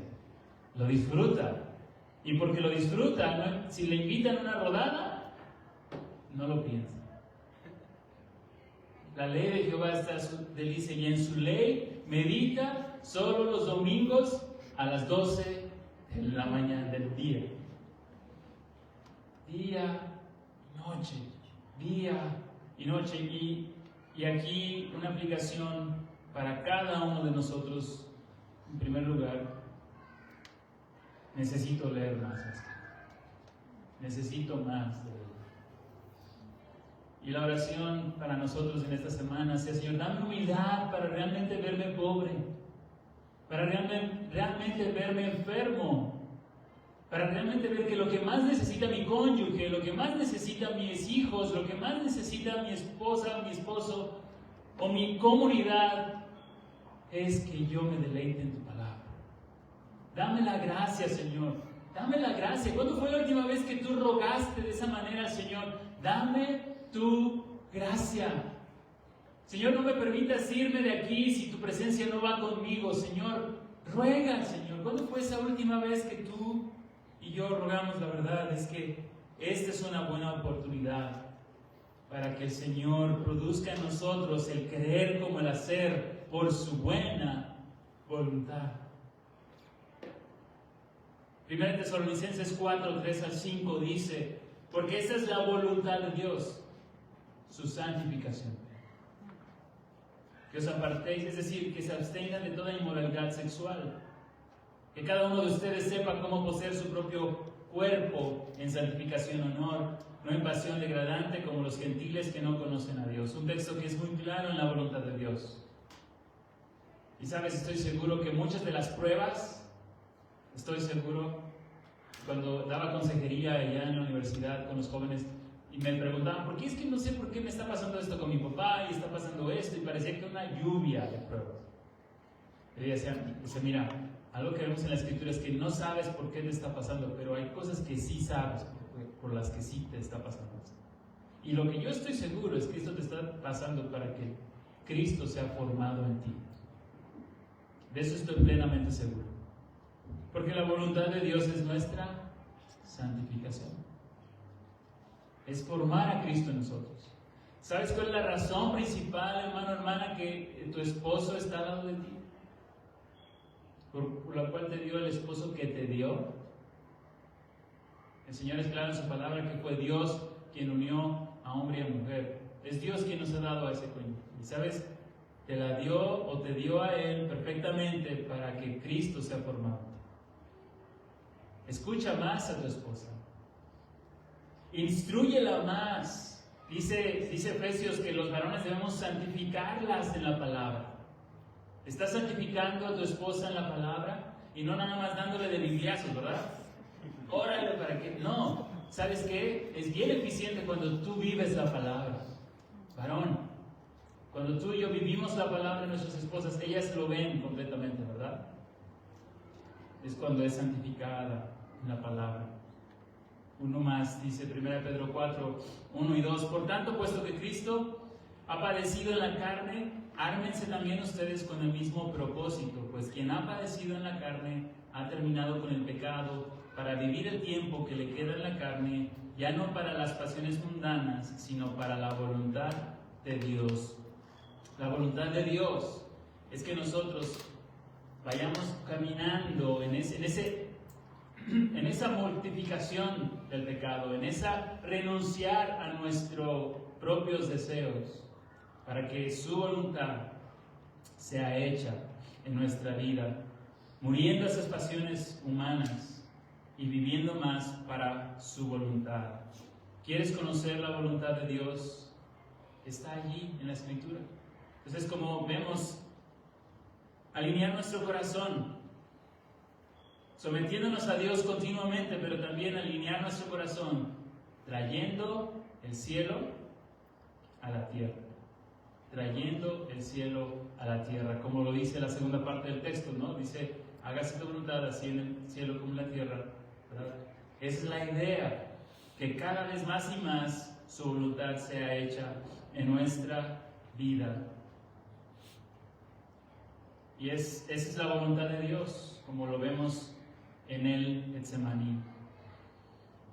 Lo disfruta. Y porque lo disfruta, ¿no? Si le invitan a una rodada, no lo piensa. La ley de Jehová está su delicia, y en su ley medita solo los domingos a las 12 de la mañana del día. Día y noche, día y noche. Y aquí una aplicación para cada uno de nosotros. En primer lugar, necesito leer más esto. Necesito más de él. Y la oración para nosotros en esta semana sea: Señor, dame humildad para realmente verme pobre, para realmente verme enfermo, para realmente ver que lo que más necesita mi cónyuge, lo que más necesita mis hijos, lo que más necesita mi esposa, mi esposo o mi comunidad es que yo me deleite en tu palabra. Dame la gracia, Señor. Dame la gracia. ¿Cuándo fue la última vez que tú rogaste de esa manera, Señor? Dame tu gracia. Señor, no me permitas irme de aquí si tu presencia no va conmigo. Señor, ruega, Señor. ¿Cuándo fue esa última vez que tú y yo rogamos? La verdad es que esta es una buena oportunidad para que el Señor produzca en nosotros el querer como el hacer por su buena voluntad. 1 Tesalonicenses 4, 3 al 5 dice: porque esa es la voluntad de Dios, su santificación. Que os apartéis, es decir, que se abstengan de toda inmoralidad sexual. Que cada uno de ustedes sepa cómo poseer su propio cuerpo en santificación y honor, no en pasión degradante como los gentiles que no conocen a Dios. Un texto que es muy claro en la voluntad de Dios. Y sabes, estoy seguro que muchas de las pruebas, cuando daba consejería allá en la universidad con los jóvenes, y me preguntaban: ¿por qué? Es que no sé por qué me está pasando esto con mi papá, y está pasando esto, y parecía que una lluvia de pruebas. Y decía: mira, algo que vemos en la Escritura es que no sabes por qué te está pasando, pero hay cosas que sí sabes por las que sí te está pasando. Y lo que yo estoy seguro es que esto te está pasando para que Cristo sea formado en ti. De eso estoy plenamente seguro. Porque la voluntad de Dios es nuestra santificación. Es formar a Cristo en nosotros. ¿Sabes cuál es la razón principal, hermano, hermana, que tu esposo está al lado de ti? Por la cual te dio el esposo que te dio. El Señor es claro en su palabra que fue Dios quien unió a hombre y a mujer. Es Dios quien nos ha dado a ese cónyuge. Y sabes, te la dio o te dio a Él perfectamente para que Cristo sea formado. Escucha más a tu esposa. Instrúyela más. Dice Efesios que los varones debemos santificarlas en la palabra. ¿Estás santificando a tu esposa en la palabra? Y no nada más dándole de bibliazos, ¿verdad? Órale para que... No, ¿sabes qué? Es bien eficiente cuando tú vives la palabra. Varón, cuando tú y yo vivimos la palabra de nuestras esposas, ellas lo ven completamente, ¿verdad? Es cuando es santificada en la palabra. Uno más, dice 1 Pedro 4, 1 y 2. Por tanto, puesto que Cristo ha padecido en la carne, ármense también ustedes con el mismo propósito, pues quien ha padecido en la carne ha terminado con el pecado, para vivir el tiempo que le queda en la carne, ya no para las pasiones mundanas, sino para la voluntad de Dios. La voluntad de Dios es que nosotros vayamos caminando en esa mortificación del pecado, en esa renunciar a nuestros propios deseos, para que su voluntad sea hecha en nuestra vida, muriendo a esas pasiones humanas y viviendo más para su voluntad. ¿Quieres conocer la voluntad de Dios? Está allí en la Escritura. Entonces, como vemos, alinear nuestro corazón, sometiéndonos a Dios continuamente, pero también alinear nuestro corazón, trayendo el cielo a la tierra. Trayendo el cielo a la tierra, como lo dice la segunda parte del texto, ¿no? Dice, hágase tu voluntad así en el cielo como en la tierra, ¿verdad? Esa es la idea, que cada vez más y más su voluntad sea hecha en nuestra vida. Y esa es la voluntad de Dios, como lo vemos en el Getsemaní.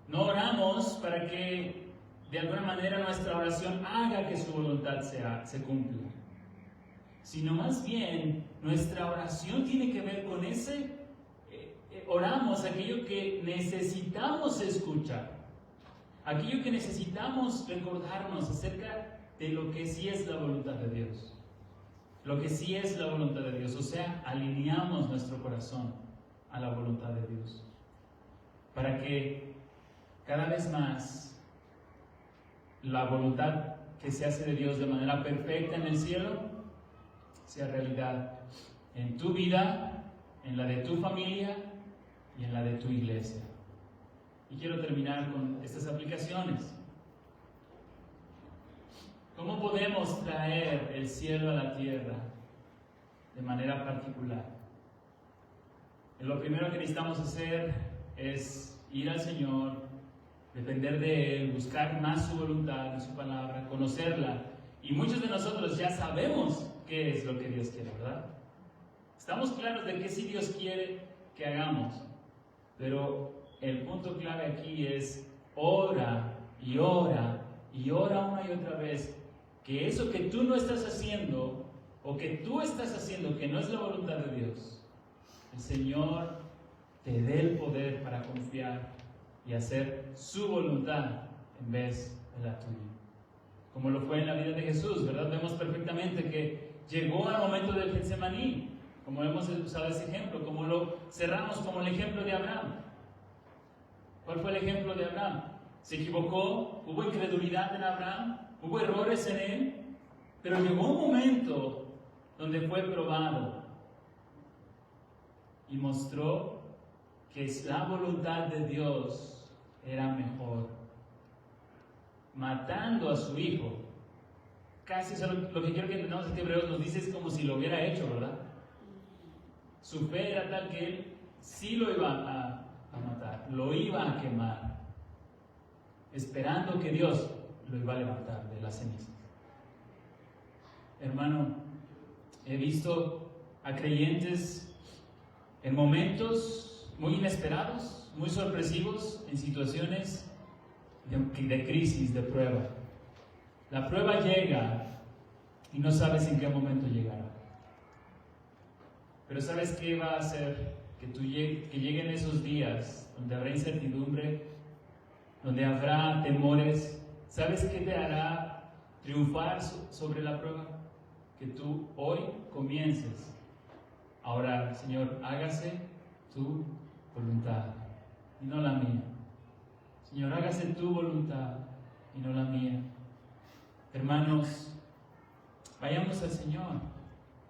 No oramos para que de alguna manera nuestra oración haga que su voluntad se cumpla, sino más bien nuestra oración tiene que ver con oramos aquello que necesitamos escuchar, aquello que necesitamos recordarnos acerca de lo que sí es la voluntad de Dios, lo que sí es la voluntad de Dios, o sea, alineamos nuestro corazón a la voluntad de Dios, para que cada vez más la voluntad que se hace de Dios de manera perfecta en el cielo sea realidad en tu vida, en la de tu familia y en la de tu iglesia. Y quiero terminar con estas aplicaciones. ¿Cómo podemos traer el cielo a la tierra de manera particular? Lo primero que necesitamos hacer es ir al Señor, depender de Él, buscar más su voluntad y su palabra, conocerla. Y muchos de nosotros ya sabemos qué es lo que Dios quiere, ¿verdad? Estamos claros de que sí Dios quiere que hagamos, pero el punto clave aquí es ora y ora y ora una y otra vez que eso que tú no estás haciendo o que tú estás haciendo que no es la voluntad de Dios, el Señor te dé el poder para confiar y hacer su voluntad en vez de la tuya. Como lo fue en la vida de Jesús, ¿verdad? Vemos perfectamente que llegó al momento del Getsemaní, como hemos usado ese ejemplo, como lo cerramos como el ejemplo de Abraham. ¿Cuál fue el ejemplo de Abraham? Se equivocó, hubo incredulidad en Abraham, hubo errores en él, pero llegó un momento donde fue probado y mostró que la voluntad de Dios era mejor, matando a su hijo. Casi eso lo que quiero que entendamos es que Hebreos nos dice es como si lo hubiera hecho, ¿verdad? Su fe era tal que él sí lo iba a matar, lo iba a quemar, esperando que Dios lo iba a levantar de las cenizas. Hermano, he visto a creyentes en momentos muy inesperados, muy sorpresivos, en situaciones de crisis, de prueba. La prueba llega y no sabes en qué momento llegará. Pero ¿sabes qué va a hacer? Que lleguen esos días donde habrá incertidumbre, donde habrá temores. ¿Sabes qué te hará triunfar sobre la prueba? que tú hoy comiences a orar: Señor, hágase tu voluntad y no la mía. Señor, hágase tu voluntad y no la mía. Hermanos, vayamos al Señor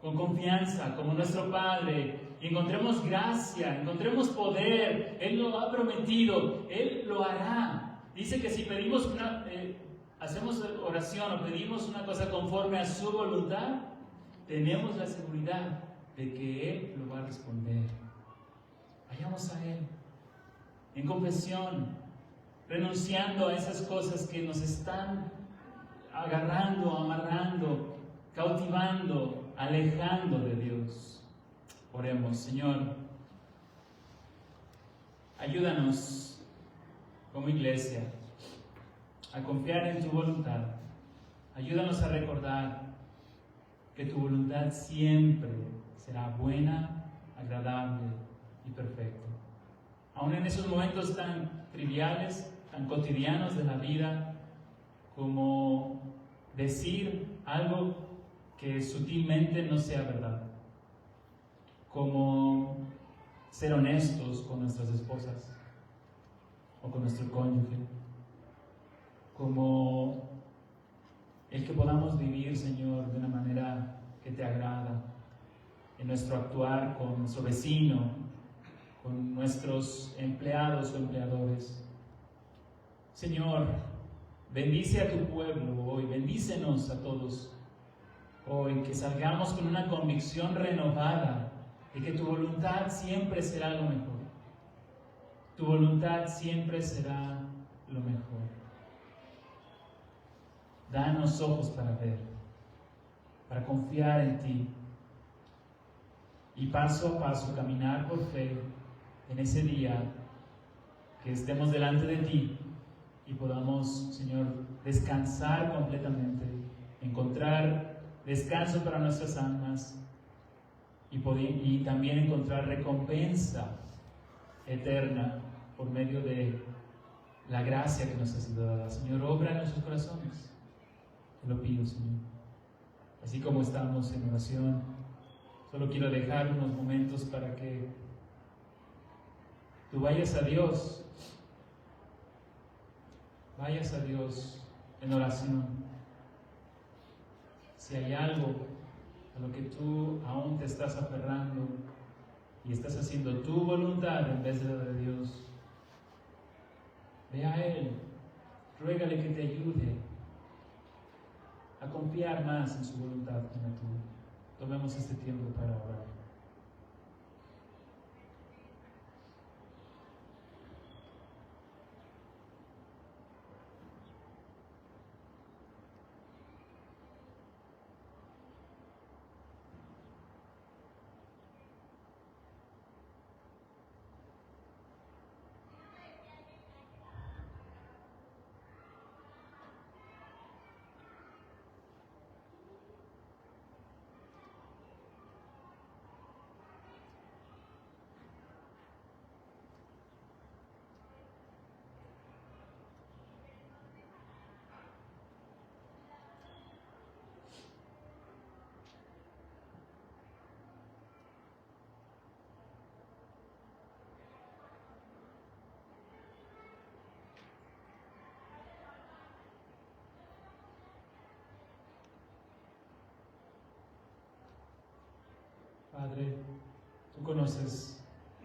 con confianza, como nuestro Padre, y encontremos gracia, encontremos poder. Él lo ha prometido, Él lo hará. Dice que si pedimos hacemos oración o pedimos una cosa conforme a su voluntad, tenemos la seguridad de que Él lo va a responder. Vayamos a Él en confesión, renunciando a esas cosas que nos están agarrando, amarrando, cautivando, alejando de Dios. Oremos. Señor, ayúdanos como iglesia a confiar en tu voluntad. Ayúdanos a recordar que tu voluntad siempre será buena, agradable y perfecta. Aún en esos momentos tan triviales, tan cotidianos de la vida, como decir algo que sutilmente no sea verdad, como ser honestos con nuestras esposas o con nuestro cónyuge, como el que podamos vivir, Señor, de una manera que te agrada, en nuestro actuar con nuestro vecino, con nuestros empleados o empleadores. Señor, bendice a tu pueblo hoy, bendícenos a todos hoy, que salgamos con una convicción renovada de que tu voluntad siempre será lo mejor. Tu voluntad siempre será lo mejor. Danos ojos para ver, para confiar en ti y paso a paso caminar por fe en ese día que estemos delante de ti y podamos, Señor, descansar completamente, encontrar descanso para nuestras almas y también encontrar recompensa eterna por medio de la gracia que nos ha sido dada. Señor, obra en nuestros corazones. Te lo pido, Señor. Así como estamos en oración, solo quiero dejar unos momentos para que tú vayas a Dios en oración. Si hay algo a lo que tú aún te estás aferrando y estás haciendo tu voluntad en vez de la de Dios, ve a Él, ruégale que te ayude a confiar más en su voluntad que en la tuya. Tomemos este tiempo para orar. Padre, tú conoces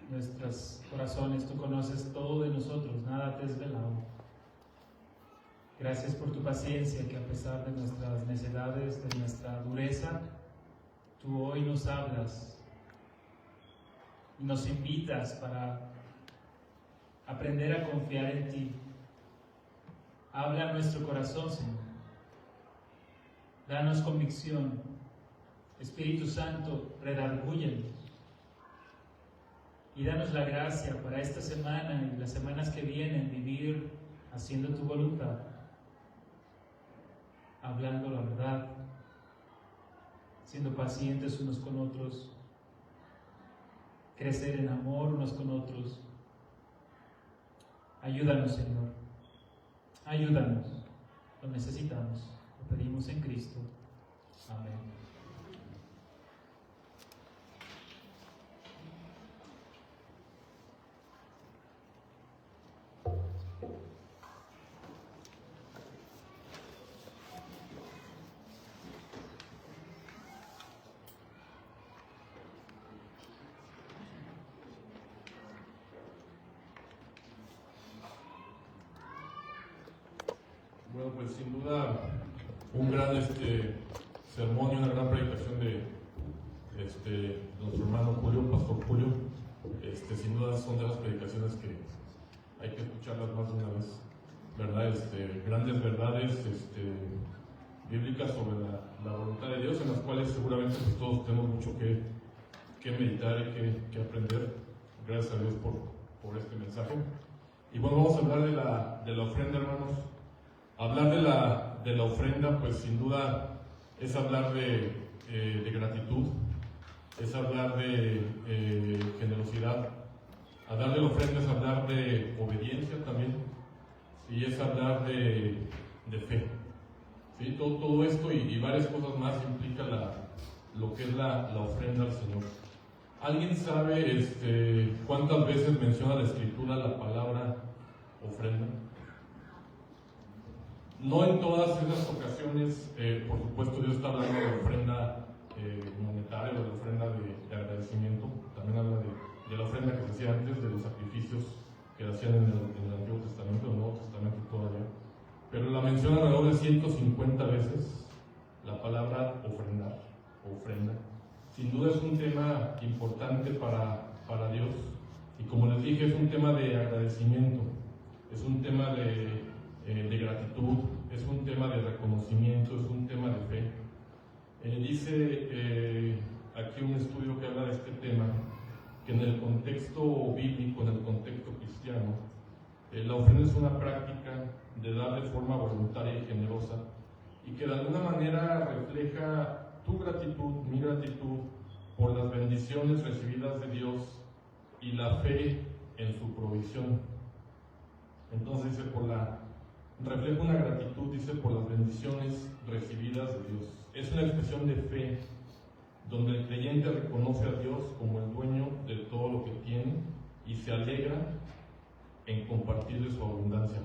nuestros corazones, tú conoces todo de nosotros, nada te es velado. Gracias por tu paciencia, que a pesar de nuestras necedades, de nuestra dureza, tú hoy nos hablas y nos invitas para aprender a confiar en ti. Habla a nuestro corazón, Señor. Danos convicción. Espíritu Santo, redargúyenos y danos la gracia para esta semana y las semanas que vienen vivir haciendo tu voluntad, hablando la verdad, siendo pacientes unos con otros, crecer en amor unos con otros. Ayúdanos, Señor, ayúdanos, lo necesitamos, lo pedimos en Cristo. Amén. Bueno, pues sin duda un gran sermón y una gran predicación de nuestro hermano Julio, Pastor Julio. Sin duda son de las predicaciones que hay que escucharlas más de una vez, ¿verdad? Grandes verdades bíblicas sobre la voluntad de Dios, en las cuales seguramente pues, todos tenemos mucho que meditar y que aprender. Gracias a Dios por este mensaje. Y bueno, vamos a hablar de la ofrenda, hermanos. Hablar de la ofrenda, pues sin duda es hablar de gratitud, es hablar de generosidad. Hablar de la ofrenda es hablar de obediencia también, y es hablar de fe. ¿Sí? Todo esto y varias cosas más implica lo que es la ofrenda al Señor. ¿Alguien sabe cuántas veces menciona la Escritura la palabra ofrenda? No en todas esas ocasiones, por supuesto, Dios está hablando de ofrenda monetaria, de la ofrenda de agradecimiento. También habla de la ofrenda que se hacía antes, de los sacrificios que hacían en el Antiguo Testamento, en el Nuevo Testamento todavía. Pero la menciona alrededor de 150 veces la palabra ofrendar, ofrenda. Sin duda es un tema importante para Dios. Y como les dije, es un tema de agradecimiento, es un tema de gratitud, es un tema de reconocimiento, es un tema de fe. Dice aquí un estudio que habla de este tema, que en el contexto bíblico, en el contexto cristiano, la ofrenda es una práctica de dar de forma voluntaria y generosa, y que de alguna manera refleja tu gratitud, mi gratitud, por las bendiciones recibidas de Dios y la fe en su provisión. Entonces dice, refleja una gratitud, dice, por las bendiciones recibidas de Dios. Es una expresión de fe, donde el creyente reconoce a Dios como el dueño de todo lo que tiene y se alegra en compartir de su abundancia.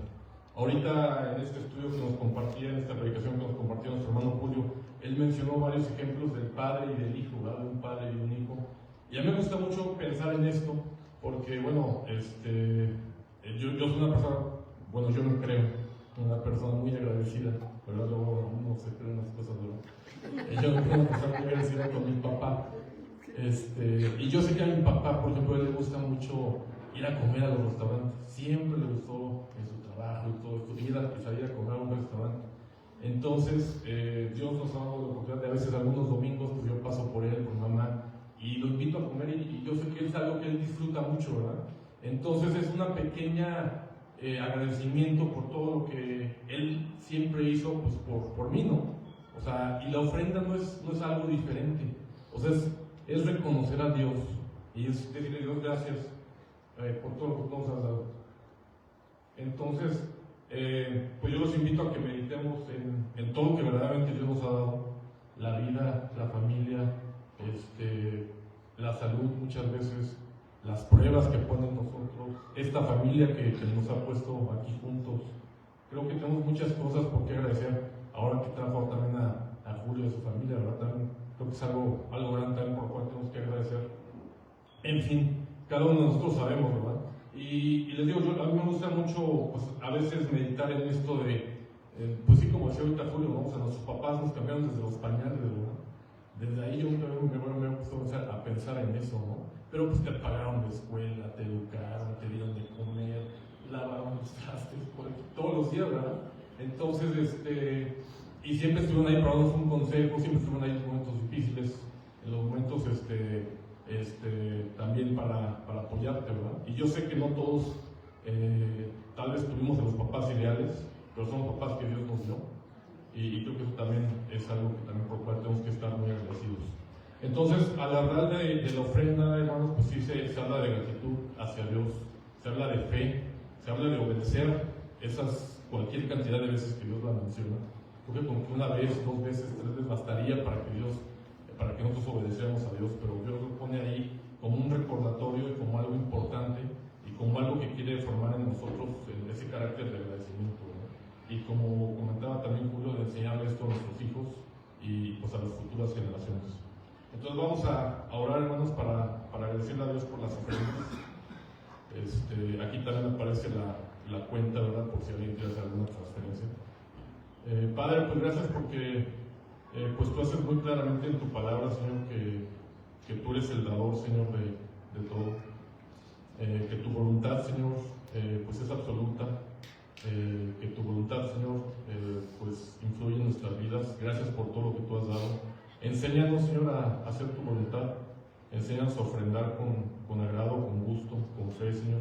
Ahorita en este estudio que nos compartía, en esta predicación que nos compartió nuestro hermano Julio, él mencionó varios ejemplos del padre y del hijo, ¿verdad? De un padre y un hijo. Y a mí me gusta mucho pensar en esto, porque bueno, yo soy una persona, bueno, yo me creo una persona muy agradecida, ¿verdad? Luego uno se cree unas cosas, ¿verdad? Yo me creo una persona muy agradecida con mi papá. Y yo sé que a mi papá, por ejemplo, a él le gusta mucho ir a comer a los restaurantes. Siempre le gustó en su trabajo y todo esto, salir a comer a un restaurante. Entonces, Dios nos ha dado la oportunidad de a veces algunos domingos, pues yo paso por él, por mamá, y lo invito a comer, y yo sé que es algo que él disfruta mucho, ¿verdad? Entonces es una pequeña agradecimiento por todo lo que él siempre hizo, pues por mí, ¿no? O sea, y la ofrenda no es algo diferente. O sea, es reconocer a Dios y es decirle a Dios gracias por todo lo que nos has dado. Entonces, pues yo los invito a que meditemos en todo lo que verdaderamente Dios nos ha dado: la vida, la familia, la salud, muchas veces las pruebas que ponen nosotros, esta familia que nos ha puesto aquí juntos. Creo que tenemos muchas cosas por qué agradecer. Ahora que trajo también a Julio y a su familia, ¿verdad? También creo que es algo grande también por lo cual tenemos que agradecer. En fin, cada uno de nosotros sabemos, ¿verdad? Y les digo, a mí me gusta mucho, pues a veces meditar en esto de, pues sí, como decía ahorita Julio, ¿no? O sea, nuestros papás nos cambiaron desde los pañales, ¿verdad? Desde ahí yo me he puesto a pensar en eso, ¿no? Pero pues te pagaron de escuela, te educaron, te dieron de comer, lavaron los trastes, todos los días, ¿verdad? Entonces, y siempre estuvieron ahí para darnos un consejo, siempre estuvieron ahí en los momentos difíciles, en los momentos, también para apoyarte, ¿verdad? Y yo sé que no todos, tal vez tuvimos a los papás ideales, pero son los papás que Dios nos dio. Y creo que eso también es algo que también por lo cual tenemos que estar muy agradecidos. Entonces, al hablar de la ofrenda, hermanos, pues sí se habla de gratitud hacia Dios, se habla de fe, se habla de obedecer cualquier cantidad de veces que Dios la menciona. Creo que con que una vez, 2 veces, 3 veces bastaría para que nosotros obedecemos a Dios, pero Dios lo pone ahí como un recordatorio y como algo importante y como algo que quiere formar en nosotros ese carácter de agradecimiento, ¿no? Y como comentaba también Julio, de enseñarle esto a nuestros hijos y pues a las futuras generaciones. Entonces vamos a orar, hermanos, para agradecerle a Dios por las ofrendas. Aquí también aparece la cuenta, ¿verdad? Por si alguien quiere hacer alguna transferencia. Padre, pues gracias porque pues tú haces muy claramente en tu palabra, Señor, que tú eres el dador, Señor, de todo. Que tu voluntad, Señor, pues es absoluta. Que tu voluntad, Señor, pues influye en nuestras vidas. Gracias por todo lo que tú has dado. Enséñanos, Señor, a hacer tu voluntad. Enséñanos a ofrendar con agrado, con gusto, con fe, Señor,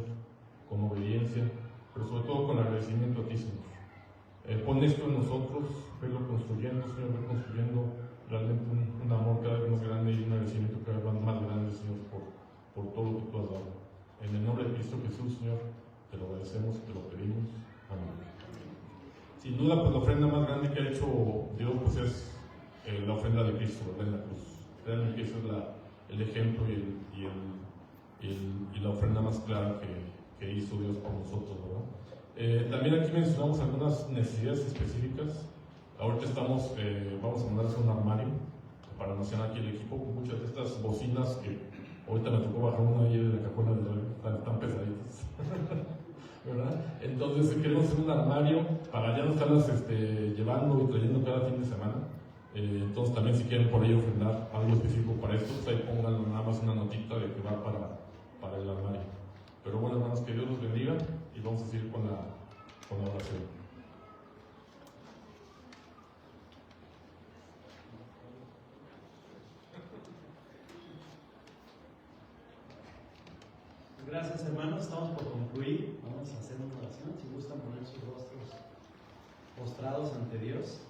con obediencia, pero sobre todo con agradecimiento a ti, Señor. Pon esto en nosotros, verlo construyendo, Señor, ver construyendo realmente un amor cada vez más grande y un agradecimiento cada vez más grande, Señor, por todo lo que tú has dado. En el nombre de Cristo Jesús, Señor, te lo agradecemos, te lo pedimos. Amén. Sin duda, pues la ofrenda más grande que ha hecho Dios, pues es la ofrenda de Cristo, ¿verdad? En la cruz. Realmente que ese es el ejemplo y la ofrenda más clara que hizo Dios por nosotros, ¿verdad? También aquí mencionamos algunas necesidades específicas. Ahorita vamos a mandar a hacer un armario para almacenar aquí el equipo. Muchas de estas bocinas que ahorita me tocó bajar una ahí de la cajuela de están pesaditas. ¿Verdad? Entonces queremos hacer un armario para ya no estarlas llevando y trayendo cada fin de semana. Entonces también si quieren por ahí ofrendar algo específico para esto, pues ahí pongan nada más una notita de que va para el armario. Pero bueno, hermanos, que Dios los bendiga y vamos a seguir con la oración. Gracias, hermanos, estamos por concluir. Vamos a hacer una oración. Si gustan poner sus rostros postrados ante Dios.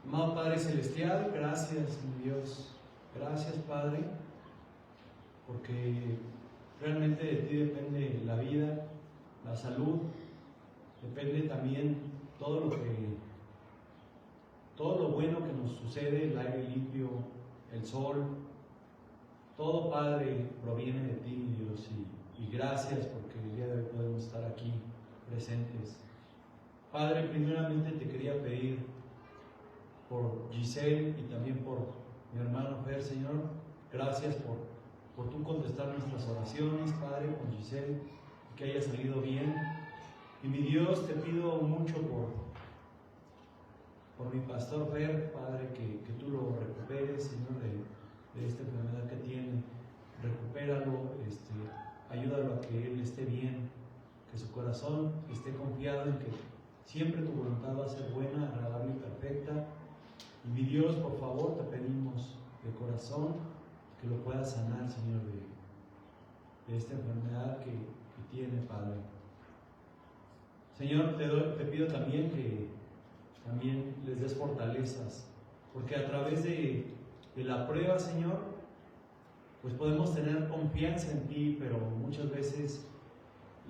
Amado Padre Celestial, gracias, mi Dios. Gracias, Padre, porque realmente de ti depende la vida, la salud, depende también todo lo bueno que nos sucede, el aire limpio, el sol. Todo, Padre, proviene de ti, mi Dios, y gracias porque el día de hoy podemos estar aquí presentes. Padre, primeramente te quería pedir por Giselle y también por mi hermano Fer, Señor. Gracias por tú contestar nuestras oraciones, Padre, con Giselle, que haya salido bien. Y mi Dios, te pido mucho por mi pastor Fer, Padre, que tú lo recuperes, Señor, de esta enfermedad que tiene. Recupéralo, ayúdalo a que él esté bien, que su corazón esté confiado en que siempre tu voluntad va a ser buena, agradable y perfecta. Y mi Dios, por favor, te pedimos de corazón que lo puedas sanar, Señor, de esta enfermedad que tiene, Padre. Señor, te pido también que también les des fortalezas, porque a través de la prueba, Señor, pues podemos tener confianza en ti, pero muchas veces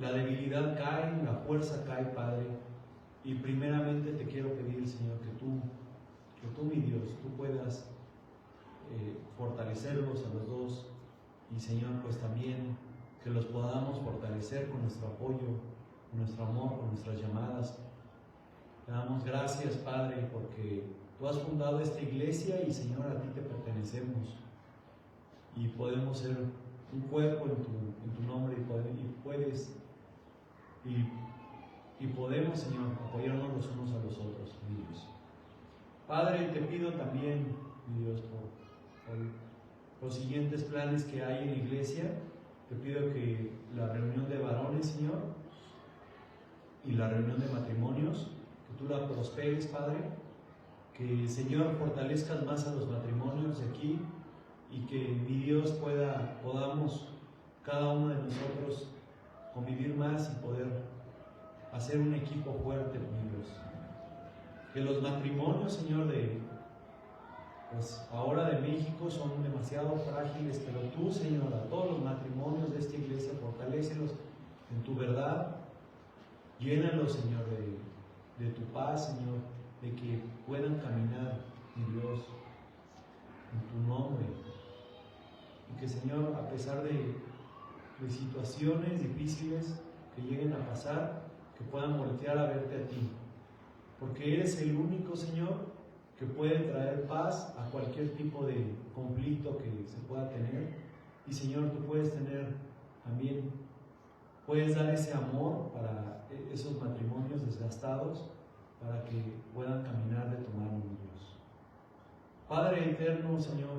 la debilidad cae, la fuerza cae, Padre. Y primeramente te quiero pedir, Señor, que tú, mi Dios, tú puedas fortalecerlos a los dos, y Señor, pues también que los podamos fortalecer con nuestro apoyo, con nuestro amor, con nuestras llamadas. Te damos gracias, Padre, porque tú has fundado esta iglesia y, Señor, a ti te pertenecemos y podemos ser un cuerpo en tu nombre y podemos, Señor, apoyarnos los unos a los otros, mi Dios. Padre, te pido también, mi Dios, por los siguientes planes que hay en la iglesia. Te pido que la reunión de varones, Señor, y la reunión de matrimonios, que tú la prosperes, Padre, que, Señor, fortalezcas más a los matrimonios de aquí y que, mi Dios, podamos cada uno de nosotros convivir más y poder hacer un equipo fuerte, mi Dios. Que los matrimonios, Señor, pues ahora de México son demasiado frágiles, pero tú, Señor, a todos los matrimonios de esta iglesia, fortalécelos en tu verdad, llénalos, Señor, de tu paz, Señor, de que puedan caminar, mi Dios, en tu nombre. Y que, Señor, a pesar de situaciones difíciles que lleguen a pasar, que puedan voltear a verte a ti, porque eres el único, Señor, que puede traer paz a cualquier tipo de conflicto que se pueda tener. Y, Señor, tú puedes puedes dar ese amor para esos matrimonios desgastados, para que puedan caminar de tu mano, mi Dios. Padre eterno, Señor,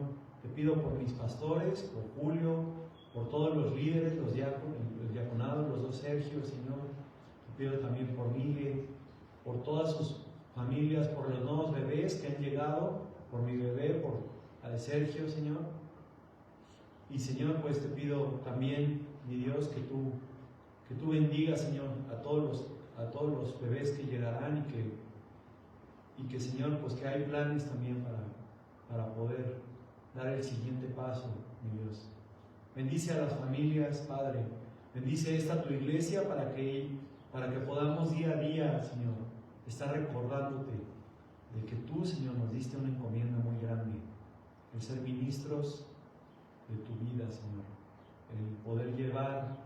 te pido por mis pastores, por Julio, por todos los líderes, los diaconados, los dos Sergios, Señor. Te pido también por Miguel, por todas sus familias, por los nuevos bebés que han llegado, por mi bebé, por Sergio, Señor. Y Señor, pues te pido también, mi Dios, que tú bendigas, Señor, a todos los bebés que llegarán y que Señor, pues que hay planes también para poder dar el siguiente paso, mi Dios. Bendice a las familias, Padre. Bendice esta tu iglesia para que podamos día a día, Señor, estar recordándote de que tú, Señor, nos diste una encomienda muy grande, el ser ministros de tu vida, Señor, el poder llevar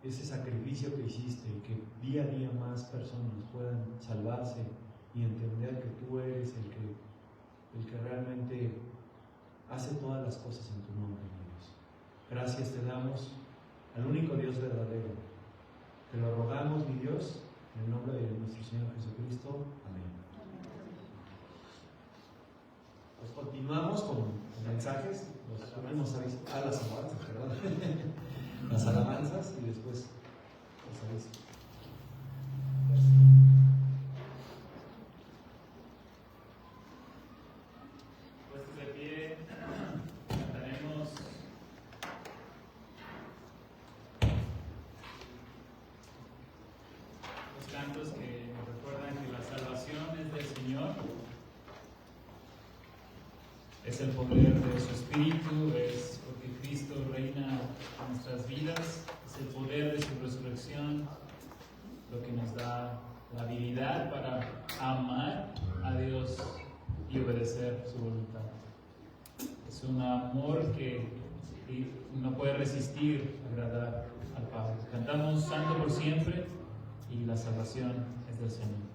ese sacrificio que hiciste y que día a día más personas puedan salvarse y entender que tú eres el que realmente hace todas las cosas en tu nombre, mi Dios. Gracias te damos al único Dios verdadero. Te lo rogamos, mi Dios, en el nombre de nuestro Señor Jesucristo. Amén. Pues continuamos con mensajes, las alabanzas, perdón. Las alabanzas y después los avisos. Puestos de pie, cantaremos los cantos que nos recuerdan que la salvación es del Señor, es el poder de su Espíritu, es porque Cristo reina en nuestras vidas, es el poder de su resurrección lo que nos da la habilidad para amar a Dios y obedecer su voluntad. Es un amor que no puede resistir agradar al Padre. Cantamos Santo por siempre y la salvación es del Señor.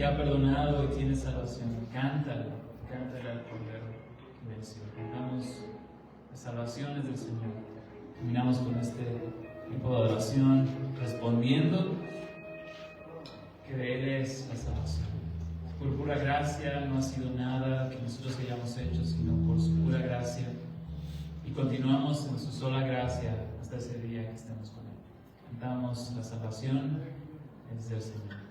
te ha perdonado y tienes salvación. Cántale al Cordero que venció. Cantamos las salvaciones del Señor. Terminamos con este tiempo de adoración, respondiendo que de Él es la salvación. Por pura gracia, no ha sido nada que nosotros hayamos hecho, sino por su pura gracia. Y continuamos en su sola gracia hasta ese día que estemos con Él. Cantamos la salvación es del Señor.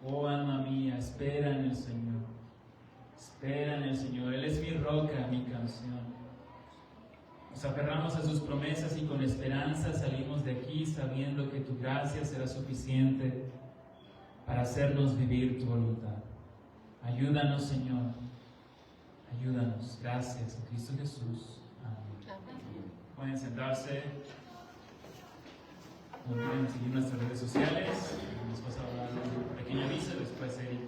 Oh alma mía, espera en el Señor. Espera en el Señor. Él es mi roca, mi canción. Nos aferramos a sus promesas y con esperanza salimos de aquí sabiendo que tu gracia será suficiente para hacernos vivir tu voluntad. Ayúdanos, Señor. Ayúdanos. Gracias, en Cristo Jesús. Amén. Pueden sentarse. No olviden seguir nuestras redes sociales. Nos pasa a dar un pequeño aviso y después Eric.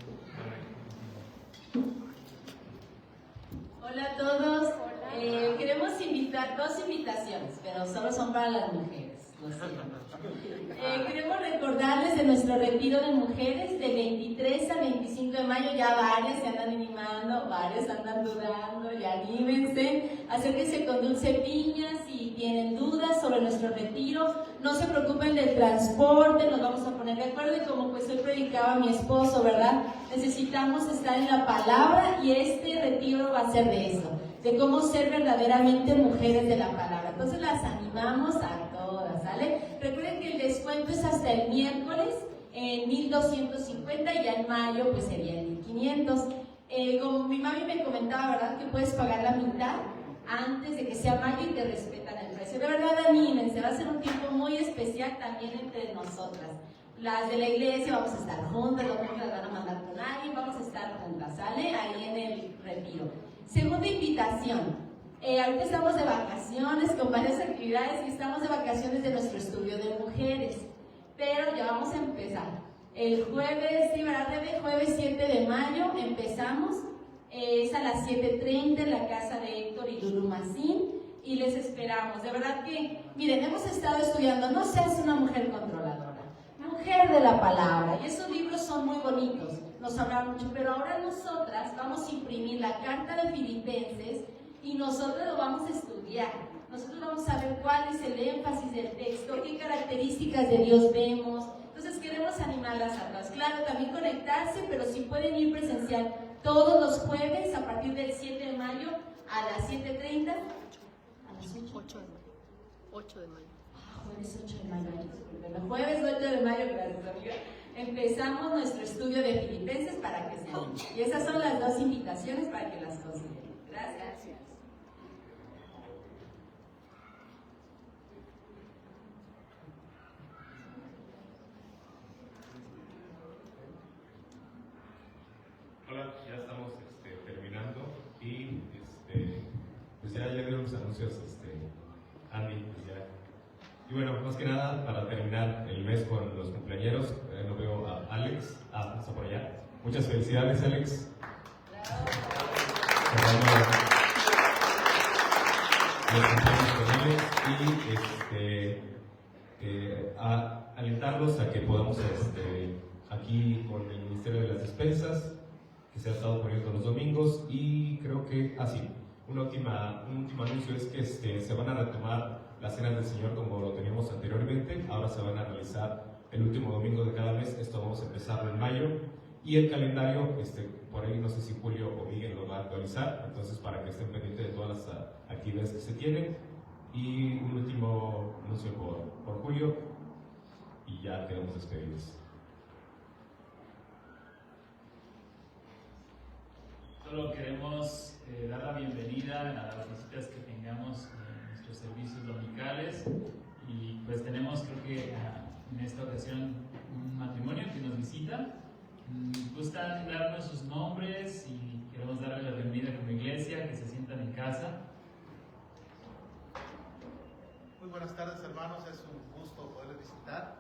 Hola a todos. Queremos invitar dos invitaciones, pero solo son para las mujeres. Lo siento. Queremos recordarles de nuestro retiro de mujeres del 23 al 25 de mayo. Ya varias se andan animando, varias andan dudando, ya anímense. Acérquense con Dulce Piña si tienen dudas sobre nuestro retiro. No se preocupen del transporte, nos vamos a poner de acuerdo. Y como pues hoy predicaba mi esposo, ¿verdad? Necesitamos estar en la palabra y este retiro va a ser de eso, de cómo ser verdaderamente mujeres de la palabra. Entonces las animamos a todas, ¿sale? Recuerden que el descuento es hasta el miércoles en 1,250 y ya en mayo pues sería en 1,500. Como mi mami me comentaba, ¿verdad? Que puedes pagar la mitad antes de que sea mayo y te respetan el precio. De verdad, anímense, va a ser un tiempo muy especial también entre nosotras. Las de la iglesia vamos a estar juntas, las otras las van a mandar con alguien, vamos a estar juntas, ¿sale? Ahí en el retiro. Segunda invitación. Ahorita estamos de vacaciones con varias actividades y estamos de vacaciones de nuestro estudio de mujeres. Pero ya vamos a empezar. El jueves, sí, ¿verdad, Rebe? Jueves 7 de mayo empezamos. Es a las 7:30 en la casa de Héctor y Lulu Macín. Y les esperamos. De verdad que, miren, hemos estado estudiando No seas una mujer controladora, mujer de la palabra. Y esos libros son muy bonitos, nos hablan mucho. Pero ahora nosotras vamos a imprimir la carta de Filipenses y nosotros lo vamos a estudiar. Nosotros vamos a ver cuál es el énfasis del texto, qué características de Dios vemos. Entonces queremos animarlas a todas. Claro, también conectarse, pero si pueden ir presencial todos los jueves a partir del 7 de mayo a las 7:30. A las 8 de mayo. Jueves 8 de mayo. Jueves 8 de mayo, gracias amiga. Empezamos nuestro estudio de Filipenses para que se animen. Y esas son las dos invitaciones para que las consideren. Gracias. Hola, ya estamos terminando y pues ya dieron los anuncios Andy, pues ya. Y bueno, más que nada, para terminar el mes con los cumpleañeros, no veo a Alex, está por allá. Muchas felicidades, Alex. Y alentarlos a que podamos aquí con el Ministerio de las Despensas, que se ha estado poniendo los domingos, y creo que un último anuncio es que se van a retomar las cenas del Señor como lo teníamos anteriormente. Ahora se van a realizar el último domingo de cada mes. Esto vamos a empezarlo en mayo, y el calendario por ahí no sé si Julio o Miguel lo va a actualizar, entonces para que estén pendientes de todas las actividades que se tienen. Y un último anuncio por Julio y ya quedamos despedidos. Solo queremos dar la bienvenida a las visitas que tengamos en nuestros servicios dominicales, y pues tenemos, creo que en esta ocasión, un matrimonio que nos visita. Gustan darnos sus nombres y queremos darles la bienvenida como iglesia, que se sientan en casa. Muy buenas tardes, hermanos, es un gusto poderles visitar.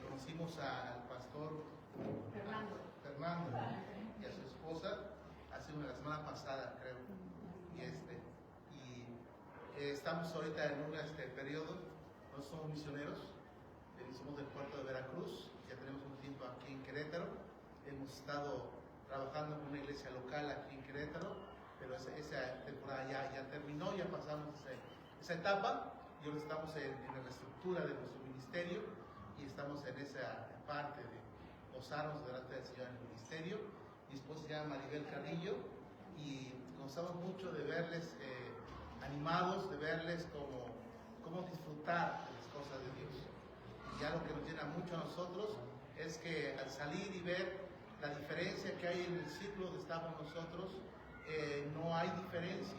Conocimos al pastor Fernando y a su esposa hace la semana pasada, creo, y estamos ahorita en un periodo. Nosotros somos misioneros, somos del puerto de Veracruz, ya tenemos un tiempo aquí en Querétaro. Hemos estado trabajando con una iglesia local aquí en Querétaro, pero esa temporada ya terminó, ya pasamos esa etapa, y ahora estamos en la reestructura de nuestro ministerio, y estamos en esa parte de posarnos delante del Señor en el ministerio. Mi esposa se llama Maribel Carrillo, y gozamos mucho de verles animados, de verles cómo disfrutar de las cosas de Dios. Y ya lo que nos llena mucho a nosotros es que al salir y ver la diferencia que hay en el ciclo donde estamos nosotros, no hay diferencia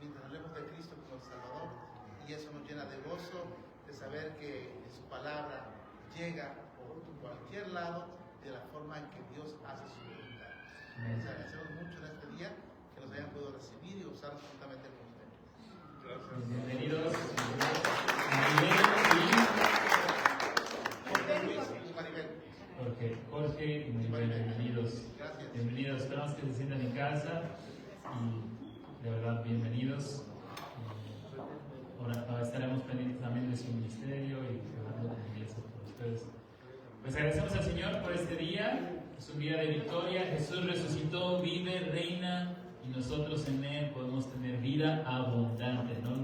mientras hablemos de Cristo como el Salvador, y eso nos llena de gozo de saber que su palabra llega por cualquier lado de la forma en que Dios hace su voluntad. Les agradecemos mucho en este día que nos hayan podido recibir y usarnos juntamente con ustedes. Gracias. Bienvenidos. Jorge y Maribel, bienvenidos. Gracias. Bienvenidos, esperamos que se sientan en casa y de verdad bienvenidos. Ahora estaremos pendientes también de su ministerio y orando con la iglesia por ustedes. Pues agradecemos al Señor por este día, es un día de victoria. Jesús resucitó, vive, reina y nosotros en Él podemos tener vida abundante. No